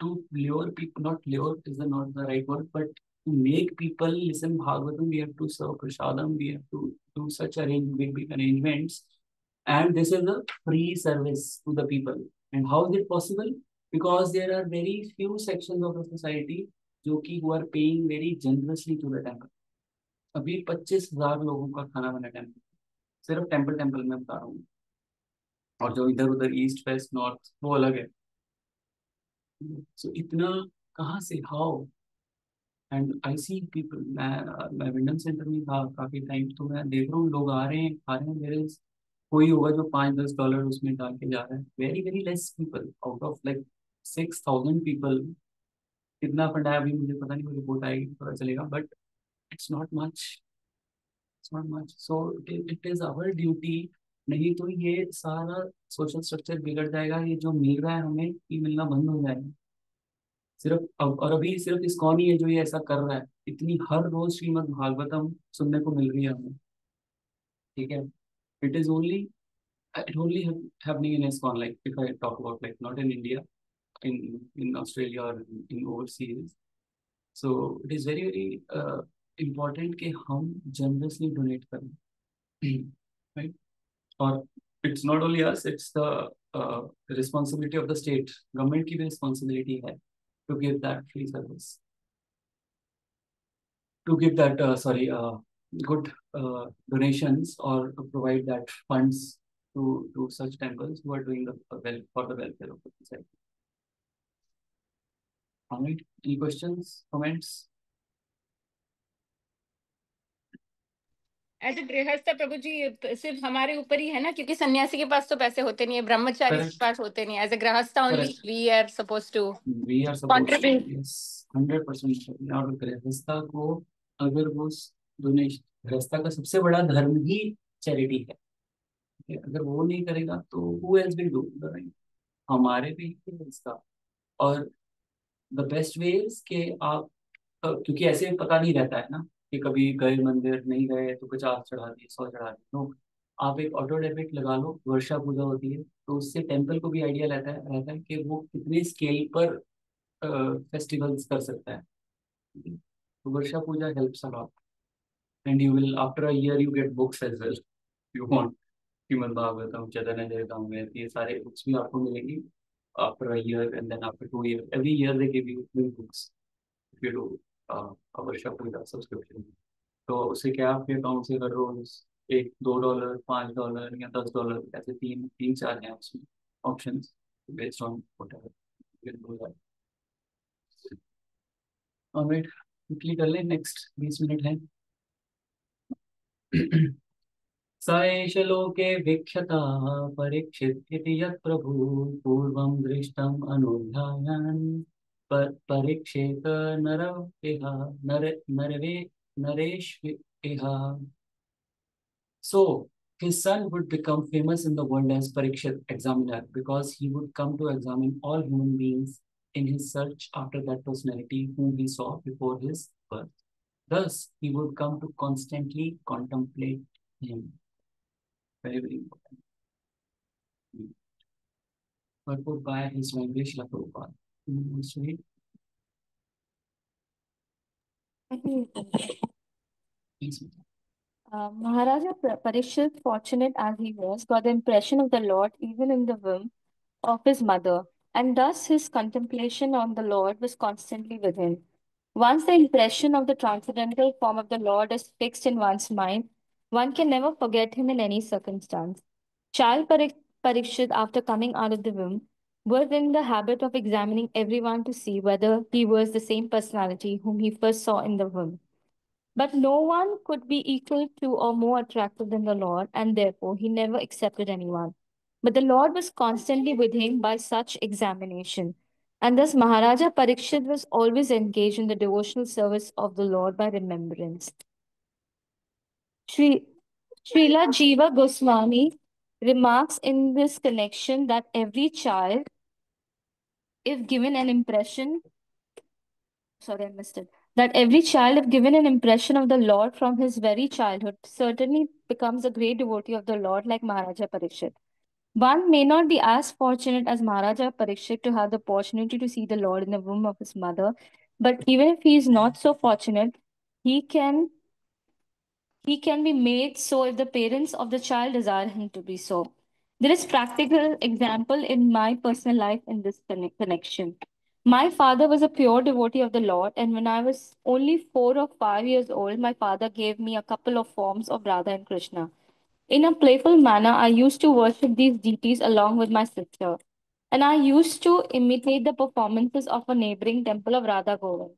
to lure people, not lure is the not the right word, but to make people listen Bhagavatam, we have to serve prasadam, we have to do such big arrangements, and this is a free service to the people. And how is it possible? Because there are very few sections of the society जो कि who are paying very generously to the temple। अभी 25,000 लोगों का खाना बना टेम्पल, सिर्फ टेम्पल में बता रहा हूँ, और जो इधर उधर ईस्ट वेस्ट नॉर्थ वो अलग है। सो इतना कहाँ से, how? And I see people, मैं विंडम सेंटर में था काफी टाइम, तो मैं देख रहा हूँ लोग आ रहे हैं खा रहे हैं, मेरे कोई होगा जो $5-10 उसमें डाल के जा रहा है, very very less people out of like 6,000 people. कितना फंड आया अभी मुझे पता नहीं, वो रिपोर्ट आएगी तो पता चलेगा, but it's not much, it's not much. So it is our duty, नहीं तो ये सारा सोशल स्ट्रक्चर बिगड़ जाएगा, ये जो मिल रहा है हमें ये मिलना बंद हो जाएगा। सिर्फ और अभी सिर्फ इस्कॉन ही है जो ये ऐसा कर रहा है, इतनी हर रोज श्रीमद् भागवतम सुनने को मिल रही है हमें, ठीक है। It is only, it only happening in ISKCON, like if I talk about like not in India, in Australia or in overseas। So it is very very important कि हम generously donate करें, right? और it's not only us, it's the responsibility of the state, government की भी responsibility है to give that free service, to give that good donations or to provide that funds to such temples who are doing the well for the welfare of the society। All right, any questions, comments? As a grihastha Prabhu जी सिर्फ हमारे ऊपर ही है ना, क्योंकि सन्यासी के पास तो पैसे होते नहीं है, ब्रह्मचारी के Correct, पास होते नहीं है। As a grihastha only correct। We are suppose to We are supposed to, contribute. yes, 100%। और गृहस्था को अगर वो डोनेशन, गृहस्था का सबसे बड़ा धर्म ही चैरिटी है, ठीक है? अगर वो नहीं करेगा तो who else will do, right? हमारे भी गृहस्था। और द बेस्ट वे इज कि आप क्योंकि ऐसे पता नहीं रहता है ना कि कभी गए मंदिर, नहीं गए तो 50 चढ़ा दिए, 100 चढ़ा दिए। नो, आप एक ऑटो डेबिट लगा लो, वर्षा पूजा होती है तो उससे टेम्पल को भी आइडिया रहता है कि वो कितने स्केल पर फेस्टिवल्स कर सकता है। तो Varsha Puja helps a lot, and you will after a year you get books as well, you want Shrimad Bhagavatam, Chaitanya Charitamrita, ये सारे बुक्स भी आपको मिलेंगी after a year, and then after 2 years every year they give you new books if you do a Varsha Puja subscription. तो उससे क्या, आपके अकाउंट से हर रोज $1, $2, $5 या $10, ऐसे तीन तीन चार हैं उसमें option, based on whatever. Alright, quickly कर ले, नेक्स्ट 20 मिनट है। स एष लोके वीक्षता परीक्षित्यति यत् प्रभु पूर्वं दृष्टम् अनुध्यायन् परीक्षेत नर इह नर नरवे नरेश इह। So his son would become famous in the world as Parikshit examiner, because he would come to examine all human beings in his search after that personality whom he saw before his birth. Thus, he would come to constantly contemplate him. Very, very important. Purport by His English La Prabhupada. Sweet. Please. Maharaja Parikshit, fortunate as he was, got the impression of the Lord even in the womb of his mother, and thus his contemplation on the Lord was constantly with him. Once the impression of the transcendental form of the Lord is fixed in one's mind, one can never forget him in any circumstance. Child Parikshit, after coming out of the womb, was in the habit of examining everyone to see whether he was the same personality whom he first saw in the womb. But no one could be equal to or more attractive than the Lord, and therefore he never accepted anyone. But the Lord was constantly with him by such examination. And thus Maharaja Parikshit was always engaged in the devotional service of the Lord by remembrance. Sri Srila Jiva Goswami remarks in this connection that every child, if given an impression, sorry, I missed it, that every child, if given an impression of the Lord from his very childhood, certainly becomes a great devotee of the Lord, like Maharaja Parikshit. One may not be as fortunate as Maharaja Parikshit to have the opportunity to see the Lord in the womb of his mother, but even if he is not so fortunate, he can he can be made so if the parents of the child desire him to be so. There is practical example in my personal life in this connection. My father was a pure devotee of the Lord, and when I was only 4 or 5 years old, my father gave me a couple of forms of Radha and Krishna. In a playful manner, I used to worship these deities along with my sister, and I used to imitate the performances of a neighboring temple of Radha Govind.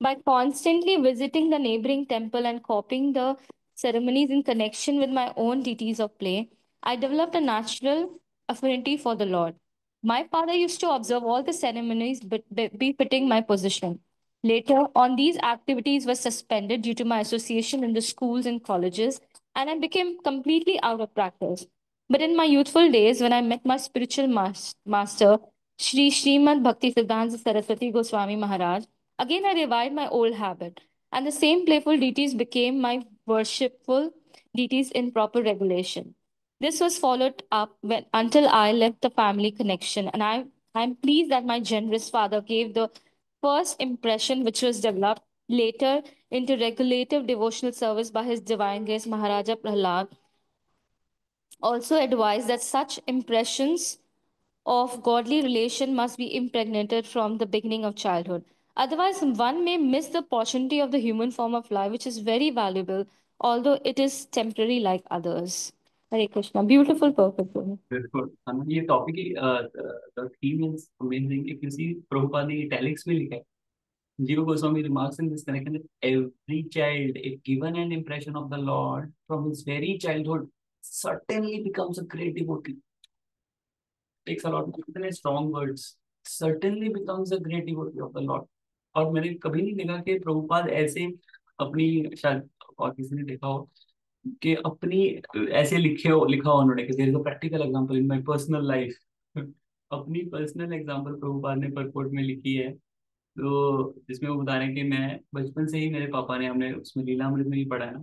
By constantly visiting the neighboring temple and copying the ceremonies in connection with my own deities of play, I developed a natural affinity for the Lord. My father used to observe all the ceremonies befitting my position. Later on, these activities were suspended due to my association in the schools and colleges, and I became completely out of practice. But in my youthful days, when I met my spiritual master, Sri Srimad Bhakti Siddhanta Saraswati Goswami Maharaj, again I revived my old habit, and the same playful deities became my worshipful deities in proper regulation. This was followed up until I left the family connection, and I'm pleased that my generous father gave the first impression, which was developed later into regulative devotional service by His Divine Grace Maharaja Prahlad, also advised that such impressions of godly relation must be impregnated from the beginning of childhood. Otherwise, one may miss the opportunity of the human form of life, which is very valuable, although it is temporary like others. Hare Krishna. Beautiful, perfect woman. बिल्कुल हाँ, ये टॉपिक ही the theme is amazing. If you see, Prabhupada ने इटैलिक्स में लिखा है, Jiva Goswami remarks in this connection that every child, if given an impression of the Lord from his very childhood, certainly becomes a great devotee. Takes a lot, इतने strong words. Certainly becomes a great devotee of the Lord. और मैंने कभी नहीं देखा कि प्रभुपाद ऐसे अपनी, शायद और किसी ने देखा हो कि अपनी ऐसे लिखा हो उन्होंने कि there is a practical example in my personal life. अपनी पर्सनल एग्जांपल प्रभुपाद ने परपोर्ट में लिखी है तो जिसमें वो बता रहे हैं कि मैं बचपन से ही, मेरे पापा ने, हमने उसमें लीलामृत में ही पढ़ा है ना,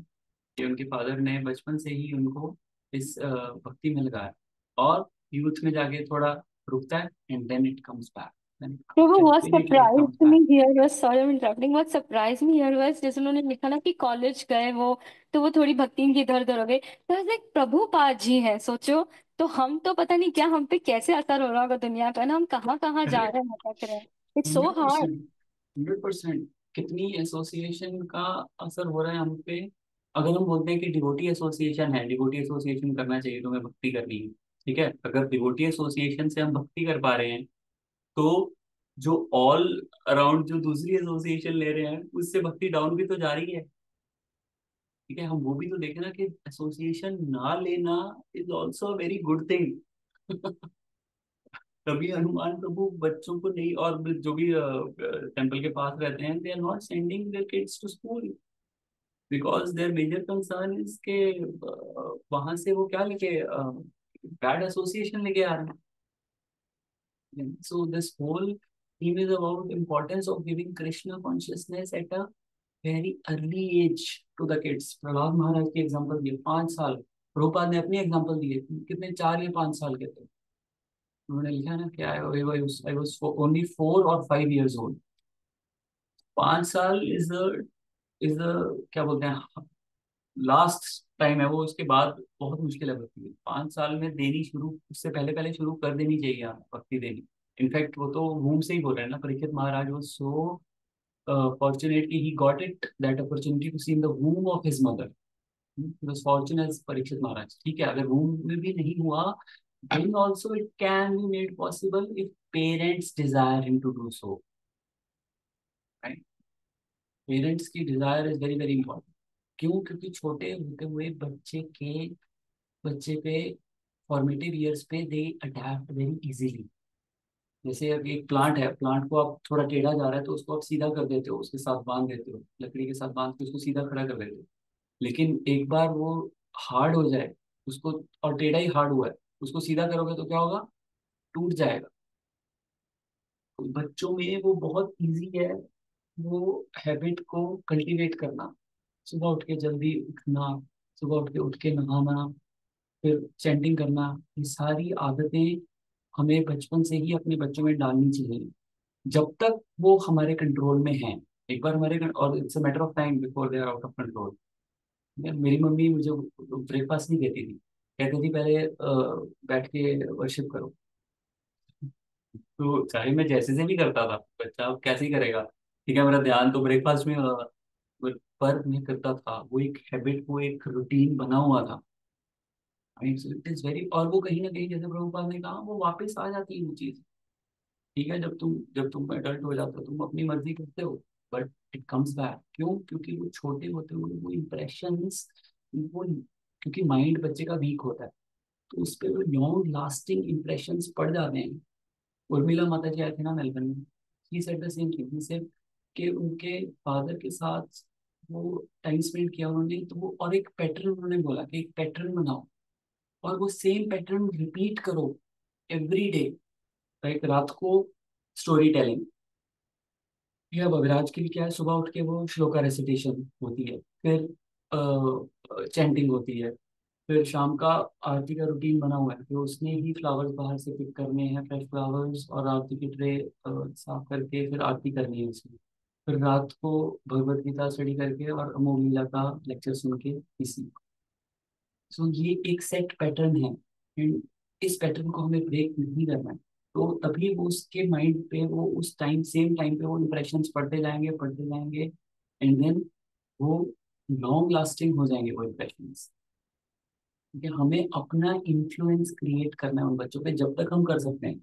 कि उनके फादर ने बचपन से ही उनको इस भक्ति में लगाया, और यूथ में जाके थोड़ा रुकता है, and then it comes back, then Prabhu, what definitely it comes surprised back. me here was, sorry I'm interrupting, what surprised me here was जैसे उन्होंने लिखा ना कि कॉलेज गए वो, तो वो थोड़ी भक्ति की इधर उधर हो गई, तो लाइक प्रभुपाद जी हैं सोचो, तो हम तो पता नहीं क्या हम पे कैसे असर हो रहा होगा दुनिया का ना, हम कहाँ कहाँ जा रहे करेक्ट, हैं भटक रहे हैं, it's so hundred hard. Percent 100%। कितनी एसोसिएशन का असर हो रहा है हम पे। अगर हम बोलते हैं कि डिवोटी एसोसिएशन है, डिवोटी एसोसिएशन करना चाहिए, तुम्हें भक्ति करनी है, ठीक है, अगर डिवोटी एसोसिएशन से हम भक्ति कर पा रहे हैं, तो जो ऑल अराउंड जो दूसरी एसोसिएशन ले रहे हैं, उससे भक्ति डाउन भी तो जा रही है। ठीक है, हम वो भी तो देखें ना कि एसोसिएशन ना लेना is also a very good thing. कभी हनुमान प्रभु बच्चों को नहीं, और जो भी टेम्पल के पास रहते हैं, they are not sending their kids to school, because their major concern is के वहां से वो क्या लेके, बैड एसोसिएशन लेके आ रहे हैं। So this whole theme is about importance of giving Krishna consciousness at a very early age to the kids। Prahlad Maharaj की एग्जांपल दिए 5 साल, प्रभुपाद ने अपनी एग्जांपल दिए, कितने 4 या 5 साल के थे। उन्होंने लिखा ना कि आई वाज ओनली 4 और 5 years old। 5 साल इज द क्या बोलते हैं, लास्ट टाइम है वो, उसके बाद बहुत मुश्किल है भक्ति। 5 साल में देनी शुरू, उससे पहले पहले शुरू कर देनी चाहिए आप भक्ति देनी। इनफैक्ट वो तो मुंह से ही बोल रहे हैं ना, परीक्षित महाराज वो सो फॉर्चुनेट कि he got it that opportunity to see in the womb of his mother. He was fortunate Parikshit Maharaj. ठीक है, अगर वूम में भी नहीं हुआ, then also it can be made possible if parents desire him to do so, right? Parents की desire is very very important. क्यों? क्योंकि छोटे होते हुए बच्चे पे फॉर्मेटिव ईयर्स पे दे अडेप्ट वेरी इजीली। जैसे अब एक प्लांट है, प्लांट को आप थोड़ा टेढ़ा जा रहा है तो उसको आप सीधा कर देते हो, उसके साथ बांध देते हो, लकड़ी के साथ बांध के उसको सीधा खड़ा कर देते हो। लेकिन एक बार वो हार्ड हो जाए उसको, और टेढ़ा ही हार्ड हुआ है, उसको सीधा करोगे तो क्या होगा? टूट जाएगा। तो बच्चों में वो बहुत इजी है, वो हैबिट को कल्टीवेट करना। सुबह उठ के जल्दी उठना, सुबह उठ के नहाना, फिर चैंटिंग करना, ये सारी आदतें हमें बचपन से ही अपने बच्चों में डालनी चाहिए, जब तक वो हमारे कंट्रोल में हैं। एक बार और it's a matter of time before they are out of control. मेरी मम्मी मुझे ब्रेकफास्ट नहीं देती थी, कहती थी पहले बैठ के वर्शिप करो। तो चाहे मैं जैसे से भी करता था, बच्चा अब कैसे ही करेगा, ठीक है, मेरा ध्यान तो ब्रेकफास्ट में होता था, पर मैं करता था, वो एक हैबिट, वो एक रूटीन बना हुआ था। इट इज वेरी, और वो कहीं ना कहीं जैसे प्रभुपाद ने कहा, वो वापस आ जाती है वो चीज। ठीक है, जब तुम एडल्ट हो जाते हो, तुम अपनी मर्जी करते हो, बट इट कम्स बैक। क्यों? क्योंकि वो छोटे होते हुए वो इम्प्रेशंस, वो, क्योंकि माइंड बच्चे का वीक होता है, तो उस पर वो लॉन्ग लास्टिंग इम्प्रेशंस पड़ जाते हैं। उर्मिला माता जी आए थे ना मेलबर्न में, he said the same thing. He said कि उनके फादर के साथ वो टाइम स्पेंड किया उन्होंने, तो वो, और एक पैटर्न उन्होंने बोला कि एक पैटर्न बनाओ, और वो सेम पैटर्न रिपीट करो एवरी डे। लाइक रात को स्टोरी टेलिंग, या अभिराज के लिए क्या है, सुबह उठ के वो श्लोका रेसिटेशन होती है, फिर चैंटिंग होती है, फिर शाम का आरती का रूटीन बना हुआ है, तो उसने ही फ्लावर्स बाहर से पिक करने हैं, फ्रेश फ्लावर्स, और आरती की ट्रे साफ करके फिर आरती करनी है उसमें। फिर रात को भगवत गीता स्टडी करके और अमोघ लीला का लेक्चर सुन के इसी। सो ये एक सेट पैटर्न है, and इस पैटर्न को हमें ब्रेक नहीं करना है। तो तभी वो उसके माइंड पे, वो उस टाइम, सेम टाइम पे वो इम्प्रेशंस पढ़ते जाएंगे, एंड देन वो लॉन्ग लास्टिंग हो जाएंगे वो इम्प्रेशंस। क्योंकि हमें अपना इन्फ्लुएंस क्रिएट करना है उन बच्चों पे, जब तक हम कर सकते हैं।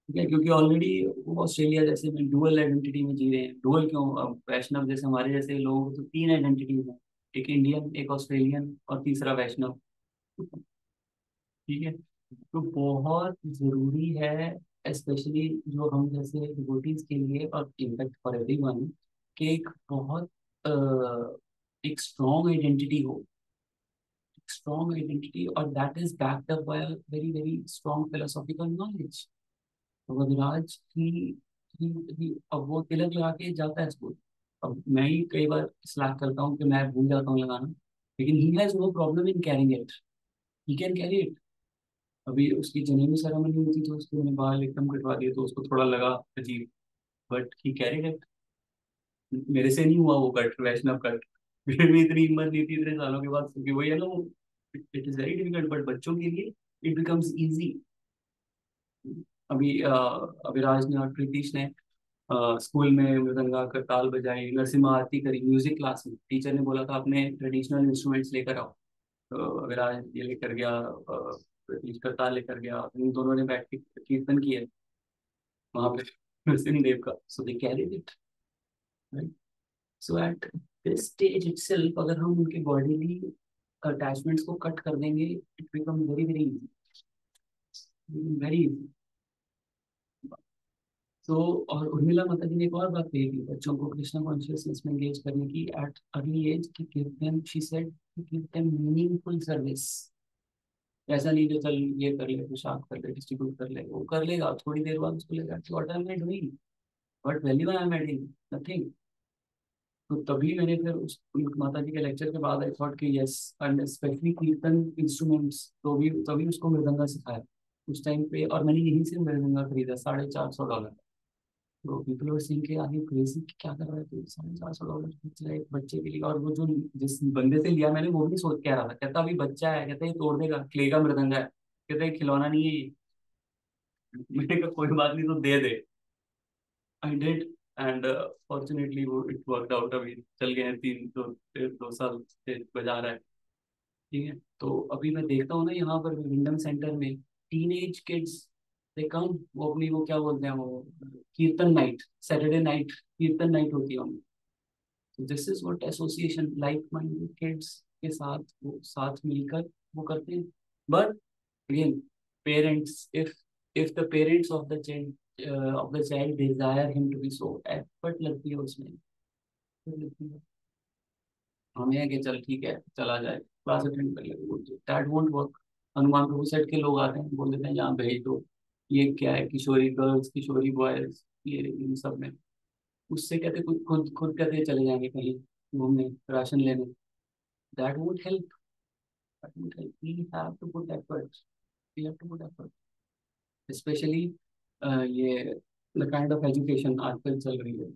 ठीक है, क्योंकि ऑलरेडी वो ऑस्ट्रेलिया जैसे में डुअल आइडेंटिटी में जी रहे हैं। डुअल क्यों? वैष्णव जैसे हमारे जैसे लोग तो 3 आइडेंटिटीज हैं, एक इंडियन, एक ऑस्ट्रेलियन, और तीसरा वैष्णव। ठीक है, तो बहुत जरूरी है, स्पेशली जो हम जैसे डिवोटीज के लिए, और इनफैक्ट फॉर एवरीवन, कि एक बहुत एक स्ट्रॉन्ग आइडेंटिटी हो, स्ट्रॉन्ग आइडेंटिटी, और that is backed up by very very strong philosophical knowledge. तो कविराज की अब वो तिलक लगा के जाता है स्कूल। अब मैं ही कई बार स्लैक करता हूँ कि मैं भूल जाता हूँ लगाना, लेकिन he has no problem in carrying it, he can carry it. अभी उसकी जनेऊ सेरेमनी हुई थी तो उसको मैंने बाल एकदम कटवा दिए, तो उसको थोड़ा लगा अजीब, बट ही कैरिड इट। मेरे से नहीं हुआ वो कट, वैष्णव कट। मेरे में इतनी हिम्मत नहीं थी इतने सालों के बाद, क्योंकि वही है ना, वो it is very difficult, but बच्चों के लिए इट बिकम्स इजी। अभी अविराज ने और प्रीतिश ने स्कूल में मृदंगा कर ताल बजाई, नरसिम्हा आरती करी म्यूजिक क्लास में। टीचर ने बोला था अपने ट्रेडिशनल इंस्ट्रूमेंट्स लेकर आओ, तो विराज ये लेकर गया, प्रीतिश करताल लेकर गया, इन दोनों ने बैठ के कीर्तन किया वहां पे नरसिंह का। So they carried it, right? So at this stage itself अगर हम उनके बॉडीली अटैचमेंट्स को कट कर देंगे, it become very very easy, very easy. तो और उर्मिला माता जी ने एक और बात कही थी बच्चों को कृष्णा कॉन्शियसनेस में एंगेज करने की एट अर्ली एज, कि give them, she said, give them meaningful service. ऐसा नहीं कि चल ये कर ले, पोशाक कर ले, डिस्ट्रीब्यूट कर ले, वो कर लेगा, थोड़ी देर बाद उसको लेगा what am I doing, what value I am adding, nothing. तो तभी मैंने फिर उस माता जी के लेक्चर के बाद आई थॉट कि यस, एंड स्पेशली कीर्तन इंस्ट्रूमेंट्स, तो भी तभी उसको मृदंगा सिखाया उस टाइम पे, और मैंने यहीं से मृदंगा खरीदा $450। तो पीपल वर सेइंग कि आगे क्रेजी क्या कर रहा है, तो $450 खर्च रहा है एक बच्चे के लिए। और वो जो जिस बंदे से लिया मैंने, वो भी सोच के आ रहा था, कहता अभी बच्चा है, कहता ये तोड़ देगा, क्ले का मृदंगा है, कहता ये खिलौना नहीं है ये। मैंने कहा कोई बात नहीं, तो दे दे। आई डिड, एंड फॉर्चुनेटली वो इट वर्कड आउट। अभी चल गए हैं 2 साल से बजा रहा है, ठीक है। तो अभी मैं देखता हूँ ना यहाँ पर विंडम सेंटर में टीन एज किड्स, दे कम, वो अपनी वो क्या बोलते हैं वो, कीर्तन नाइट, सैटरडे नाइट कीर्तन नाइट होती है। तो this is what association like minded kids के साथ वो साथ मिलकर वो करते हैं। But again, parents, if the parents of the child desire him to be so, effort लगती है उसमें, effort लगती है। हमें है कि चल ठीक है चला जाए, क्लास अटेंड कर ले, that won't work. Hanuman Prabhu set के लोग आते हैं, बोल देते हैं यहाँ भेज दो, ये क्या है, किशोरी गर्ल्स किशोरी बॉयज, ये इन सब में, उससे कहते खुद खुद खुद कहते चले जाएंगे कहीं घूमने, राशन लेने। That won't help, that won't help, we have to put effort, we have to put effort, specially ये द काइंड ऑफ एजुकेशन आजकल चल रही है।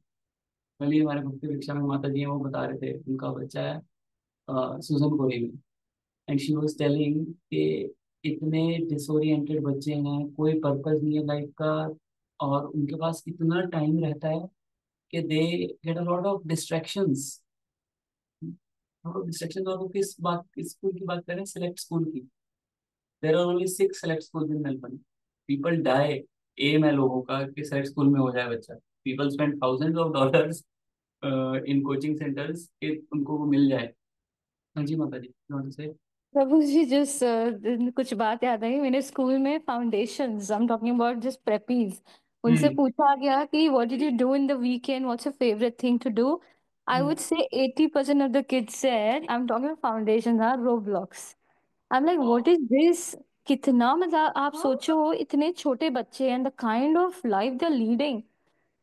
कल ही हमारे भक्ति विक्षा में माता जी हैं, वो बता रहे थे उनका बच्चा है सुजन कोरी में, एंड शी वाज टेलिंग कि इतने डिसोरिएंटेड बच्चे हैं, कोई पर्पस नहीं है लाइफ का, और उनके पास इतना टाइम रहता है कि they get a lot of distractions, distraction. और वो किस स्कूल की बात कर रहे हैं, सिलेक्ट स्कूल की। There are only 6 select school in Melbourne. People die, एम है लोगों का कि सेलेक्ट स्कूल में हो जाए बच्चा। People spend thousands of dollars in coaching centres कि उनको वो मिल जाए। हाँ जी माता जी, नॉट से। प्रभु जी, जिस कुछ बात याद आई। मैंने स्कूल में foundations, I am talking about just preppies, उनसे हम्म पूछा गया कि what did you do in the weekend, what's your favourite thing to do. I would say 80% of the kids said, I am talking foundations, or Roblox. I am like what is this. कितना, मतलब आप सोचो, इतने छोटे बच्चे and the kind of life they are leading,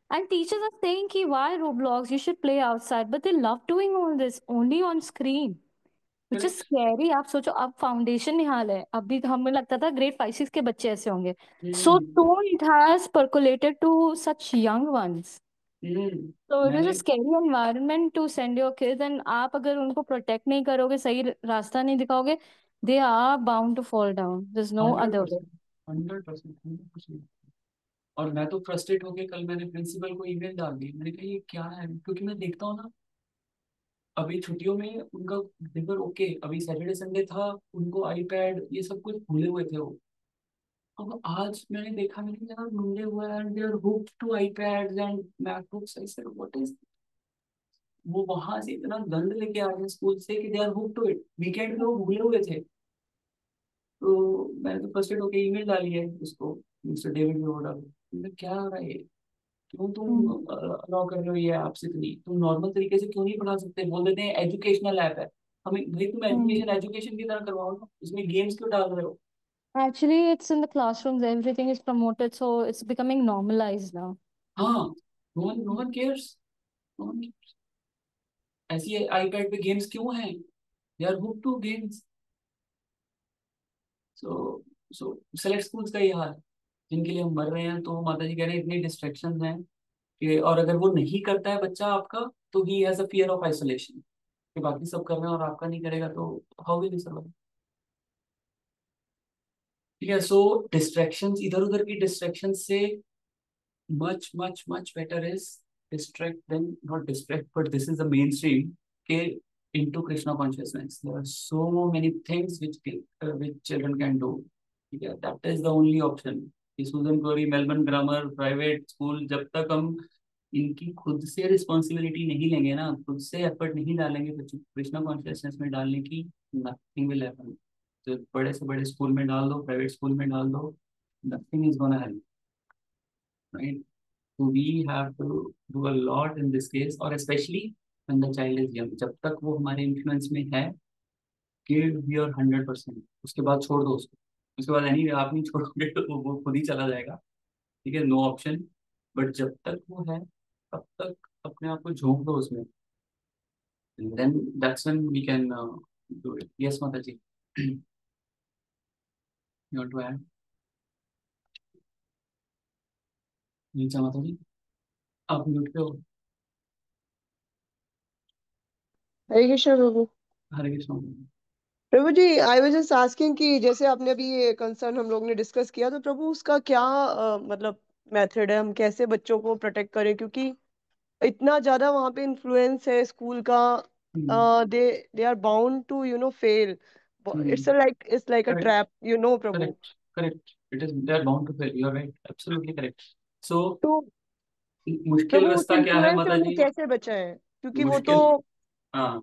and teachers are saying ki why Roblox, you should play outside, but they love doing all this only on screen, which is correct. scary. आप सोचो, अब फाउंडेशन निहाल है, अभी तो हमें लगता था grade 5 6 के बच्चे ऐसे होंगे. So hmm soon it has percolated to such young ones. So it is a मैंने scary environment to send your kids, and आप अगर उनको protect नहीं करोगे, सही रास्ता नहीं दिखाओगे, they are bound to fall down. There's no hundred other way. Percent 100%, 100%। और मैं तो फ्रस्ट्रेट होके कल मैंने प्रिंसिपल को ईमेल डाल दी, मैंने कहा ये क्या है, क्योंकि मैं देखता हूँ ना अभी छुट्टियों में उनका पेपर, ओके अभी सैटरडे संडे था, उनको आईपैड ये सब कुछ भूले हुए थे वो। अब आज मैंने देखा, मैंने कहा ढूंढे हुए हैं, they are hooked to iPads and MacBooks. I said what is, वो वहां से इतना गंद लेके आ गए स्कूल से कि they are hooked to it, weekend में वो भूले हुए थे। तो मैंने तो फर्स्ट एड होके ईमेल डाली है उसको, मिस्टर डेविड विवोरा को, मैंने क्या हो रहा है ये? क्यों तुम Hmm. अलाउ कर रहे हो ये ऐप्स इतनी, तुम नॉर्मल तरीके से क्यों नहीं पढ़ा सकते? बोल देते हैं एजुकेशनल ऐप है, हमें भाई तुम एजुकेशन Hmm. एजुकेशन की तरह करवाओ ना, इसमें गेम्स क्यों डाल रहे हो? Actually, it's in the classrooms, everything is promoted, so it's becoming normalized now. हाँ, no one cares, no one. ऐसी आईपैड पे गेम्स क्यों हैं? They are hook to games. So so select schools का ये हाल है, जिनके लिए हम मर रहे हैं। तो माता जी कह रहे हैं इतनी डिस्ट्रैक्शन हैं कि, और अगर वो नहीं करता है बच्चा आपका, तो he has a fear of isolation, कि बाकी सब कर रहे हैं और आपका नहीं करेगा तो हाउ विल यू सर्वाइव। ठीक है, सो डिस्ट्रैक्शंस, इधर उधर की डिस्ट्रैक्शन से much much better is distract than not distract, but this is the mainstream, okay, into Krishna consciousness. There are so many things which children can do. Yeah, that is the only option. ये सुजन कोरी, मेलबर्न ग्रामर, प्राइवेट स्कूल, जब तक हम इनकी खुद से रिस्पॉन्सिबिलिटी नहीं लेंगे ना, खुद से एफर्ट नहीं डालेंगे बच्चों को कृष्णा कॉन्शियसनेस में डालने की, नथिंग विल हैपन। तो बड़े से बड़े स्कूल में डाल दो, प्राइवेट स्कूल में डाल दो, nothing is gonna help, right. So we have to do a lot in this case, और especially when the child is young, जब तक वो हमारे इन्फ्लुएंस में है, give your 100%। उसके बाद छोड़ दो उसको, उसके बाद नहीं, आप नहीं छोड़ोगे तो वो खुद ही चला जाएगा। ठीक है, नो ऑप्शन। बट जब तक वो है, तब तक अपने आप को झोंक दो उसमें, then that's when we can do it। Yes माता जी, you want to add? नीचा माता जी, आप म्यूट पे हो। हरे कृष्ण प्रभु। हरे कृष्ण। प्रभु जी, आई वाज जस्ट आस्किंग कि जैसे आपने अभी ये कंसर्न हम लोग ने डिस्कस किया, तो प्रभु उसका क्या मतलब मेथड है, हम कैसे बच्चों को प्रोटेक्ट करें, क्योंकि इतना ज्यादा वहां पे इन्फ्लुएंस है स्कूल का। They they are bound to fail. It's like a correct, trap, Prabhu. Correct, correct, it is, they are bound to fail, you are right, absolutely correct. So तो मुश्किल प्रभु उस रास्ता क्या है इन्फ्लुएंस से माता उन्हें जी? कैसे बचाएं, क्योंकि वो तो मुश्किल, हाँ,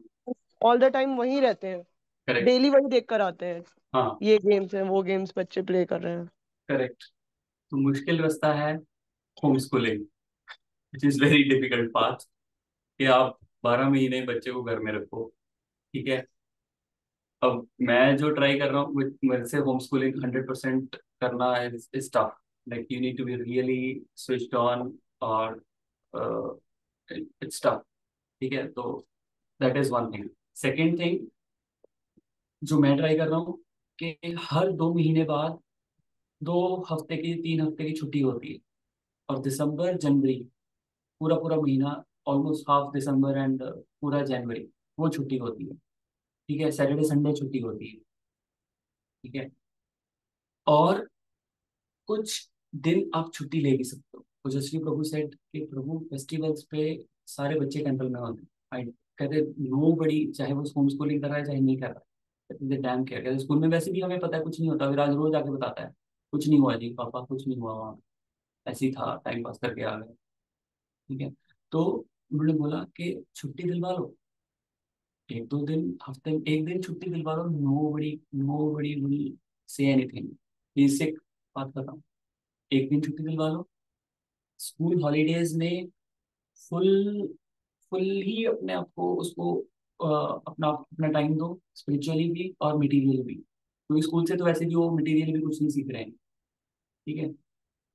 ऑल द टाइम वहीं रहते हैं, करेक्ट, डेली वही देख कर आते हैं, हाँ, ये गेम्स हैं वो गेम्स बच्चे प्ले कर रहे हैं। करेक्ट। तो मुश्किल रास्ता है home schooling, which is very difficult path, कि आप 12 महीने बच्चे को घर में रखो। ठीक है, अब मैं जो ट्राई कर रहा हूँ, मेरे से होम स्कूलिंग 100% करना is tough. Like you need to be really switched on, और इट्स टफ। ठीक है, तो that is one thing. Second thing जो मैं ट्राई कर रहा हूँ, कि हर 2 महीने बाद 2 हफ्ते की, 3 हफ्ते की छुट्टी होती है, और दिसंबर जनवरी, पूरा पूरा महीना, ऑलमोस्ट हाफ दिसंबर एंड पूरा जनवरी, वो छुट्टी होती है। ठीक है, सैटरडे संडे छुट्टी होती है। ठीक है, और कुछ दिन आप छुट्टी ले भी सकते हो। तो जैसे प्रभु सेड कि प्रभु फेस्टिवल्स पे सारे बच्चे कंट्रोल में होते हैं। आई कहते नो बड़ी, चाहे वो होम स्कूलिंग कर रहा है चाहे नहीं कर रहा है, कहते डैम केयर। कहते स्कूल में वैसे भी हमें पता है कुछ नहीं होता, विराज रोज आके बताता है कुछ नहीं हुआ जी पापा, कुछ नहीं हुआ वहाँ, ऐसे ही था, टाइम पास करके आ गए। ठीक है, तो उन्होंने बोला कि छुट्टी दिलवा लो, 1-2 दिन, हफ्ते में 1 दिन छुट्टी दिलवा लो, नो बड़ी विल से एनीथिंग, बेसिक बात बताऊं, 1 दिन छुट्टी दिलवा लो। स्कूल हॉलीडेज में फुल फुल ही अपने आप को उसको अपना अपना टाइम दो, स्पिरिचुअली भी और मटेरियली भी, क्योंकि स्कूल से तो वैसे भी वो मटेरियल भी कुछ नहीं सीख रहे हैं। ठीक है,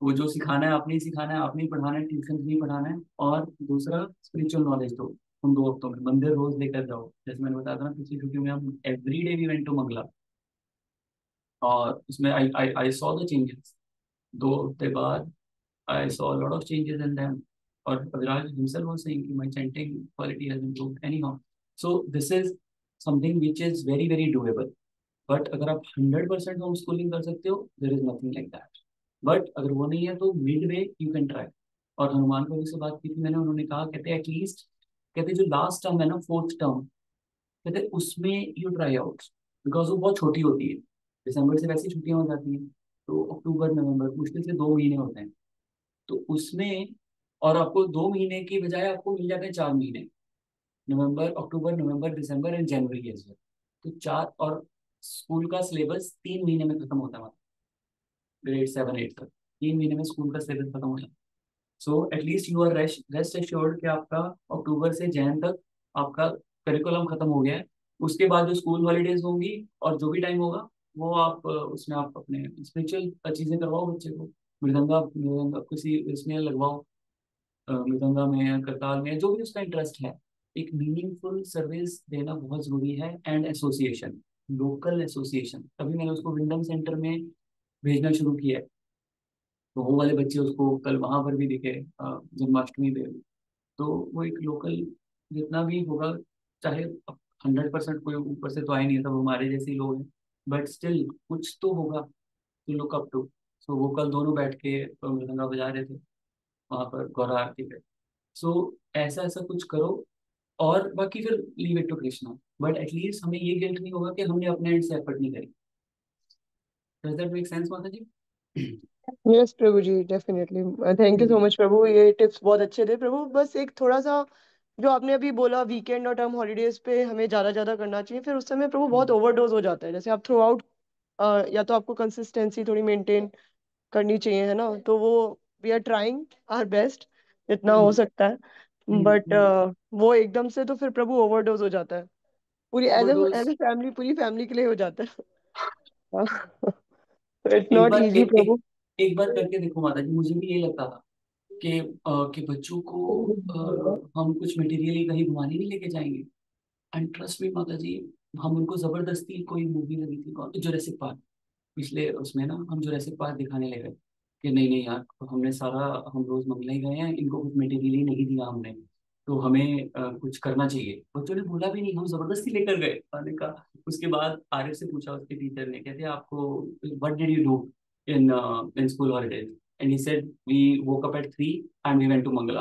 वो जो सिखाना है आपने ही सिखाना है, आपने ही पढ़ाना है, ट्यूशन नहीं पढ़ाना है। और दूसरा, स्पिरिचुअल नॉलेज दो उन 2 हफ्तों में, मंदिर रोज लेकर जाओ। जैसे मैंने बताया था ना, पिछली छुट्टी में हम every day we went to Mangala, और उसमें आई सॉ द चेंजेस। 2 हफ्ते बाद I saw a lot of changes in them. Or Aviraj himself was saying my chanting quality has improved anyhow. So this is something which is very very doable. But अगर आप 100% होम स्कूलिंग कर सकते हो, there is nothing like that. But अगर वो नहीं है तो midway you can try. और हनुमान प्रभु से बात की थी मैंने, उन्होंने कहा, कहते एटलीस्ट, कहते जो लास्ट टर्म है ना, फोर्थ टर्म, कहते उसमें यू ट्राई आउट, बिकॉज वो बहुत छोटी होती है। दिसंबर से वैसी छुट्टियां हो जाती हैं, तो अक्टूबर नवंबर मुश्किल से 2 महीने होते हैं, तो उसमें, और आपको 2 महीने की बजाय आपको मिल जाते हैं 4 महीने, नवंबर, अक्टूबर, नवंबर, दिसंबर एंड जनवरी एज वेल। तो चार, और स्कूल का सिलेबस 3 महीने में खत्म होता है, मतलब ग्रेड 7-8 तक 3 महीने में स्कूल का सिलेबस खत्म हो जाता है। So at least you are rest assured कि आपका अक्टूबर से जैन तक आपका करिकुलम खत्म हो गया है। उसके बाद जो स्कूल हॉलीडेज होंगी और जो भी टाइम होगा, वो आप उसमें आप अपने स्पिरिचुअल चीजें करवाओ बच्चे को, मृदंगा मृदंगा किसी इसमें लगवाओ, मृदंगा में या करताल में, जो भी उसका इंटरेस्ट है, एक मीनिंगफुल सर्विस देना बहुत जरूरी है। एंड एसोसिएशन, लोकल एसोसिएशन, तभी मैंने उसको विंडम सेंटर में भेजना शुरू किया है। तो वो वाले बच्चे उसको कल वहां पर भी दिखे जन्माष्टमी पे। तो वो एक लोकल जितना भी होगा, चाहे 100% कोई ऊपर से तो आए नहीं है, सब हमारे जैसे ही लोग हैं, बट स्टिल कुछ तो होगा टू लुक अप टू। सो वो कल दोनों बैठ के मृदंगा बजा रहे थे वहां पर गौरा आरती पे। सो ऐसा ऐसा कुछ करो, और बाकी फिर leave it to Krishna. But at least हमें ये गिल्ट नहीं होगा कि हमने अपने एंड से एफर्ट नहीं करी। Does that make sense mata ji? Yes Prabhu ji, definitely. Thank you so much Prabhu, ये टिप्स बहुत अच्छे थे प्रभु। बस एक थोड़ा सा जो आपने अभी बोला, वीकेंड और टर्म हॉलीडेज पे हमें ज्यादा ज्यादा करना चाहिए, फिर उस समय प्रभु बहुत ओवरडोज हो जाता है। जैसे आप थ्रू आउट, या तो आपको कंसिस्टेंसी थोड़ी मेंटेन करनी चाहिए, है ना? तो वो we are trying our best जितना हो सकता है, बट वो एकदम से तो फिर प्रभु ओवरडोज हो जाता है, पूरी as overdose. As a family, पूरी फैमिली के लिए हो जाता है। इट्स एक नॉट बार इजी प्रभु। एक बार करके देखो माता जी, मुझे भी ये लगता था कि बच्चों को हम कुछ मटेरियली कहीं घुमाने नहीं लेके जाएंगे। एंड ट्रस्ट मी माता जी, हम उनको जबरदस्ती, कोई मूवी लगी थी जुरासिक पार्क, पिछले उसमें ना हम जुरासिक पार्क दिखाने ले गए कि नहीं नहीं यार, हमने सारा, हम रोज मंगला ही गए हैं, इनको कुछ मटेरियल ही नहीं दिया हमने, तो हमें कुछ करना चाहिए। बच्चों ने बोला भी नहीं, हम जबरदस्ती लेकर गए खाने का। उसके बाद आरिफ से पूछा उसके टीचर ने, कहते आपको what did you do in school holidays? And he said we woke up at 3 and we went to Mangala.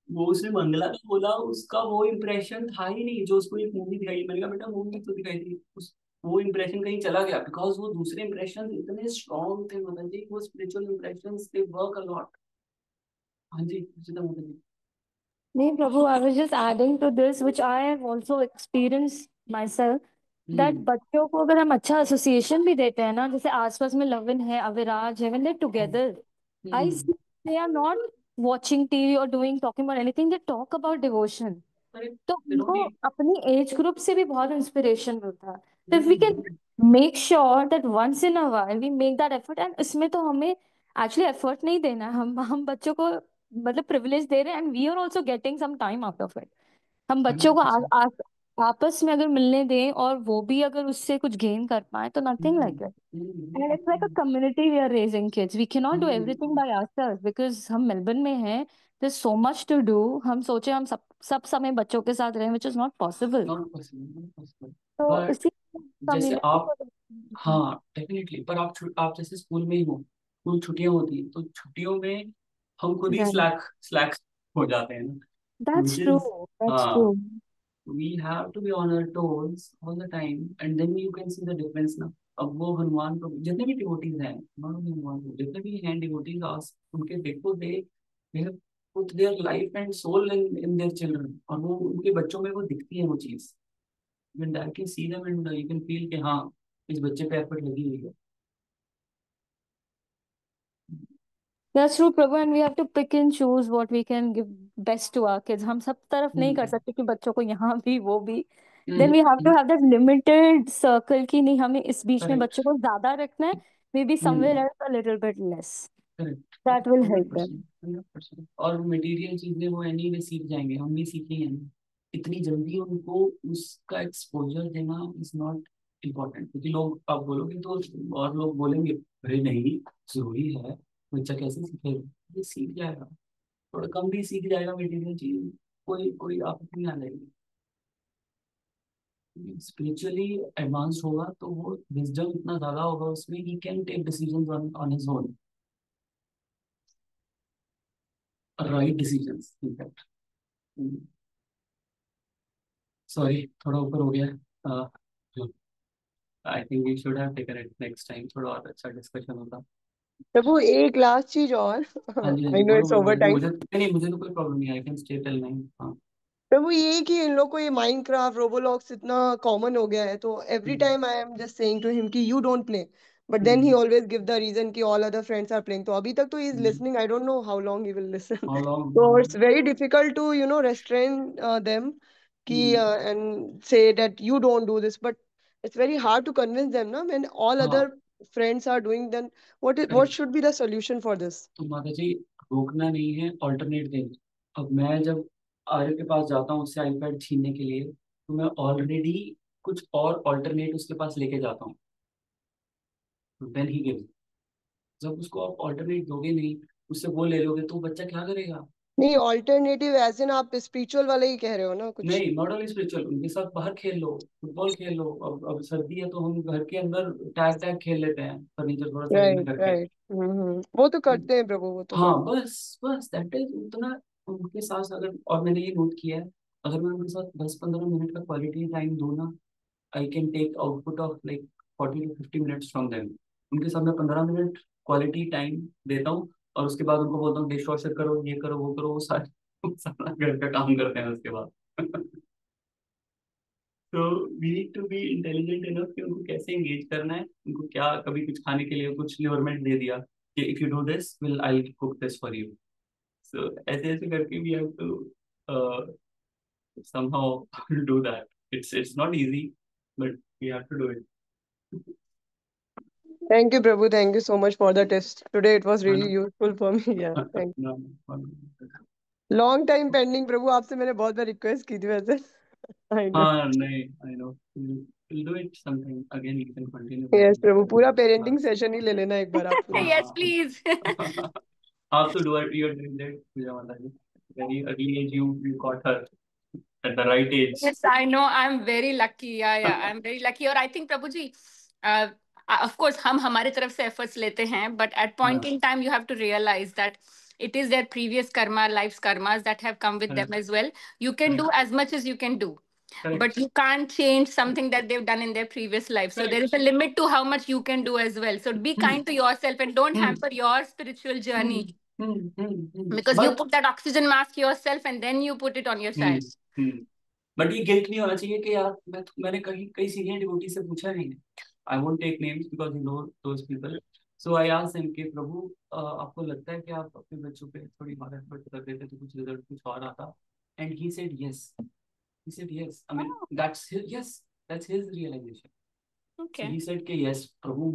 वो उसने मंगला का बोला, उसका वो इम्प्रेशन था ही नहीं जो उसको एक मूवी दिखाई। मैंने कहा बेटा मूवी तो दिखाई थी, उस वो इम्प्रेशन कहीं चला गया, बिकॉज वो दूसरे इम्प्रेशन इतने स्ट्रॉन्ग थे मतलब जी, वो spiritual impression they work a lot. हाँ जी, सीधा मतलब जी। Nee, Prabhu, I was just adding to this, which I have also experienced myself, that हम्म बच्चों को अगर हम अच्छा एसोसिएशन भी देते हैं ना, जैसे आसपास में लविन है, अविराज है, when they're together, I hmm. see they are not watching TV or doing talking about anything, they talk about devotion. Correct. तो दे डोंट उनको नीड। अपनी एज ग्रुप से भी बहुत इंस्पिरेशन मिलता है। तो if we can make sure that once in a while we make that effort, and इसमें तो हमें एक्चुअली एफर्ट नहीं देना है, हम बच्चों को मतलब प्रिविलेज दे रहे हैं, and we are also getting some time out of it. हम बच्चों को 100%। आपस में अगर मिलने दें और वो भी अगर उससे कुछ गेन कर पाए, तो nothing like it. And it's like a community we are raising kids, we can not do everything by ourselves because हम मेलबर्न में हैं, there's so much to do। हम सोचे हम सब समय बच्चों के साथ रहें, which is not possible। Not possible, not possible. तो बट इसी जैसे कम्युनिटी आप, को। हाँ डेफिनेटली, पर आप जैसे स्कूल में ही हो, स्कूल छुट्टियां होती हैं, तो छुट्टियों में हम खुद ही राइट, स्लैक हो जाते हैं ना, that's which true, is, that's true. हाँ, we have to be on our toes all the time, and then you can see the difference ना। अब वो हनुमान को जितने भी डिवोटीज हैं, not only हनुमान को, जितने भी हैं डिवोटीज, आज उनके देखो, दे have put their life and soul in their children, और वो उनके बच्चों में वो दिखती है वो चीज। you can directly see them and you can feel कि हाँ, इस बच्चे पे एफर्ट लगी हुई है। That's true Prabhu, and we have to pick and choose what we can give best to our kids. हम सब तरफ नहीं कर हम्म सकते कि बच्चों को यहाँ भी वो भी। Then we have to correct. Have that limited circle कि नहीं, हमें इस बीच में बच्चों को ज्यादा रखना है, may be somewhere hmm else a little bit less. Correct. That will hundred help them. Percent 100%। और मटेरियल चीजें वो एनी वे सीख जाएंगे, हम भी सीखेंगे ना। इतनी जल्दी उनको उसका एक्सपोजर देना इज नॉट इम्पोर्टेंट, क्योंकि लोग आप बोलोगे तो और लोग बोलेंगे अरे नहीं, जरूरी है, बच्चा कैसे सीखेगा? ये सीख जाएगा, थोड़ा कम भी सीख जाएगा मटेरियल चीज, कोई कोई आपत्ति नहीं आ जाएगी। स्पिरिचुअली एडवांस होगा तो वो विजडम इतना ज्यादा होगा उसमें, he can take decisions on his own, right decisions in fact. Sorry, थोड़ा ऊपर हो गया। I think we should have taken it next time, थोड़ा और अच्छा डिस्कशन होता। प्रभु एक लास्ट चीज और, हाँ आई जी, नो बोलो इट्स बोलो ओवर माता जी, टाइम। मुझे नहीं, मुझे तो कोई प्रॉब्लम नहीं, आई कैन स्टे टिल 9। हाँ। प्रभु ये कि इन लोग को ये माइनक्राफ्ट रोबोलॉक्स इतना कॉमन हो गया है, तो every hmm time I am just saying to him कि you don't play, but then he hmm always give the reason कि all other friends are playing. तो अभी तक तो he is hmm. Listening, I don't know how long he will listen. How तो long? It's very difficult to restrain them कि and say that you don't do this, but it's very hard to convince them ना, व्हेन ऑल हाँ other friends are doing, then what correct. Should be the solution for this? तो माता जी, रोकना नहीं है, ऑल्टरनेट देना। अब मैं जब आर्य के पास जाता हूँ उससे आईपैड छीनने के लिए, तो मैं ऑलरेडी कुछ और ऑल्टरनेट उसके पास लेके जाता हूँ, देन ही गिव। जब उसको आप ऑल्टरनेट दोगे नहीं, उससे वो ले लोगे, तो बच्चा क्या करेगा? नहीं, ऑल्टरनेटिव एज इन आप स्पिरिचुअल वाले ही कह रहे हो ना कुछ? नहीं, नॉट ओनली स्पिरिचुअल, उनके साथ बाहर खेल लो, फुटबॉल खेल लो। अब सर्दी है तो हम घर के अंदर टैग टैग खेल लेते हैं, फर्नीचर थोड़ा साइड में राइट करके। राइट, वो तो करते हैं प्रभु, वो तो हाँ, करते बस बस दैट इज उतना। उनके साथ अगर, और मैंने ये नोट किया है, अगर मैं उनके साथ 10-15 मिनट का क्वालिटी टाइम दूँ ना, I can take output of like 40 to 50 minutes from them. उनके साथ मैं 15 मिनट क्वालिटी टाइम देता हूँ, और उसके बाद उनको बोलता हूँ डिश वॉशर करो, ये करो, वो करो, वो सारा घर का काम करते हैं उसके बाद। तो we need to be intelligent enough कि उनको कैसे एंगेज करना है। उनको क्या, कभी कुछ खाने के लिए कुछ लिवरमेंट दे दिया कि if you do this will I cook this for you. So ऐसे ऐसे करके we have to somehow do that. It's not easy, but we have to do it. Thank you Prabhu, thank you so much for the test today, it was है really ना? useful for me. Yeah, thank No, you. Long time pending प्रभु, आपसे मैंने बहुत बार रिक्वेस्ट की थी वैसे. I know. हाँ नहीं, I know. We'll do it sometime again. You can continue with Yes it. प्रभु, पूरा पेरेंटिंग सेशन ही ले लेना एक बार आप पूरा. Yes, please. आप तो do it. You're doing that, पूजा माता जी. Very early age, you caught her at the right age. Yes, I know. I'm very lucky. Yeah. I'm very lucky. और I think Prabhu ji, of course हम हमारे तरफ से efforts लेते हैं, but at point in time you have to realize that it is their previous karma, life's karmas that have come with them Correct. as well. You can do as much as you can do, Correct. but you can't change something that they've done in their previous life. So Correct. there is a limit to how much you can do as well. So be kind to yourself and don't hamper your spiritual journey, because you But put that oxygen mask yourself and then you put it on your child. But ये गिल्ट नहीं होना चाहिए कि यार मैंने कहीं कई सीनियर डिवोटी से पूछा नहीं है। I won't take names because you know those people. So I asked him कि प्रभु, आपको लगता है कि आप अपने बच्चों पे थोड़ी और एफर्ट कर देते तो कुछ रिजल्ट कुछ और आता? And he said yes, he said yes. I mean that's his realization. Okay. He said कि यस प्रभु,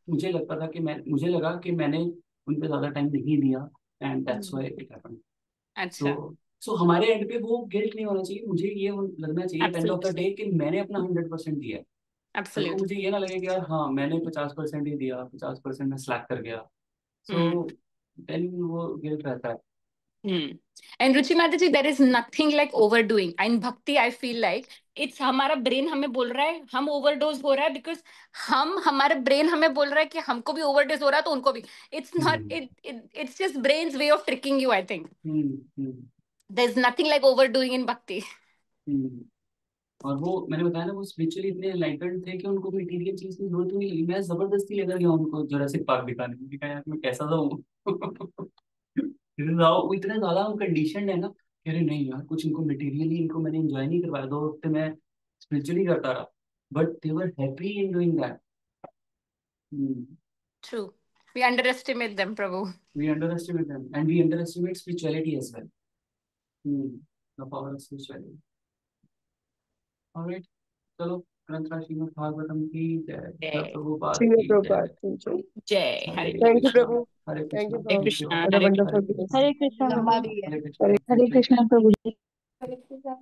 मुझे लगता था कि मुझे लगा कि मैंने उन पे ज्यादा टाइम नहीं दिया, and that's why it happened. अच्छा. सो हमारे एंड पे वो गिल्ट नहीं होना चाहिए। मुझे ये लगना चाहिए एंड ऑफ द डे कि मैंने अपना 100% दिया है। तो Absolutely. मुझे ये ना लगे कि यार हाँ मैंने 50% ही दिया, 50% में स्लैक कर गया। सो देन वो गिल्ट रहता है। And Ruchi Mataji, there is nothing like overdoing. In bhakti, I feel like it's हमारा brain हमें बोल रहा है हम overdose हो रहा है, because हमारे brain हमें बोल रहा है कि हमको भी overdose हो रहा है तो उनको भी. It's not it's just brain's way of tricking you, I think. There's nothing like overdoing in bhakti. और वो मैंने बताया ना, वो स्पिरिचुअली इतने एनलाइटेंड थे कि उनको मटेरियल चीज की जरूरत नहीं लगी। मैं जबरदस्ती लेकर गया उनको जुरासिक पार्क दिखाने, मैंने कहा यार मैं कैसा जाऊँ। वो इतने ज्यादा हम कंडीशनड है ना कि अरे नहीं यार, कुछ इनको मटेरियली इनको मैंने एंजॉय नहीं करवाया, 2 हफ्ते मैं स्पिरिचुअली करता रहा, but they were happy in doing that. True. We underestimate them, Prabhu. We underestimate them, and we underestimate spirituality as well. The power of spirituality. All right, चलो ग्रंथ श्रीमद् भागवतम की जय, जय. प्रभुपाद श्रील की जय। प्रभुपाद की जय. Jai. Hare Thank you Krishna. Prabhu. Hare Thank you Krishna, for Hare Krishna. for the Hare wonderful Krishna. news. Hare Krishna. Hare Krishna, Hare Krishna Prabhuji. Hare Krishna.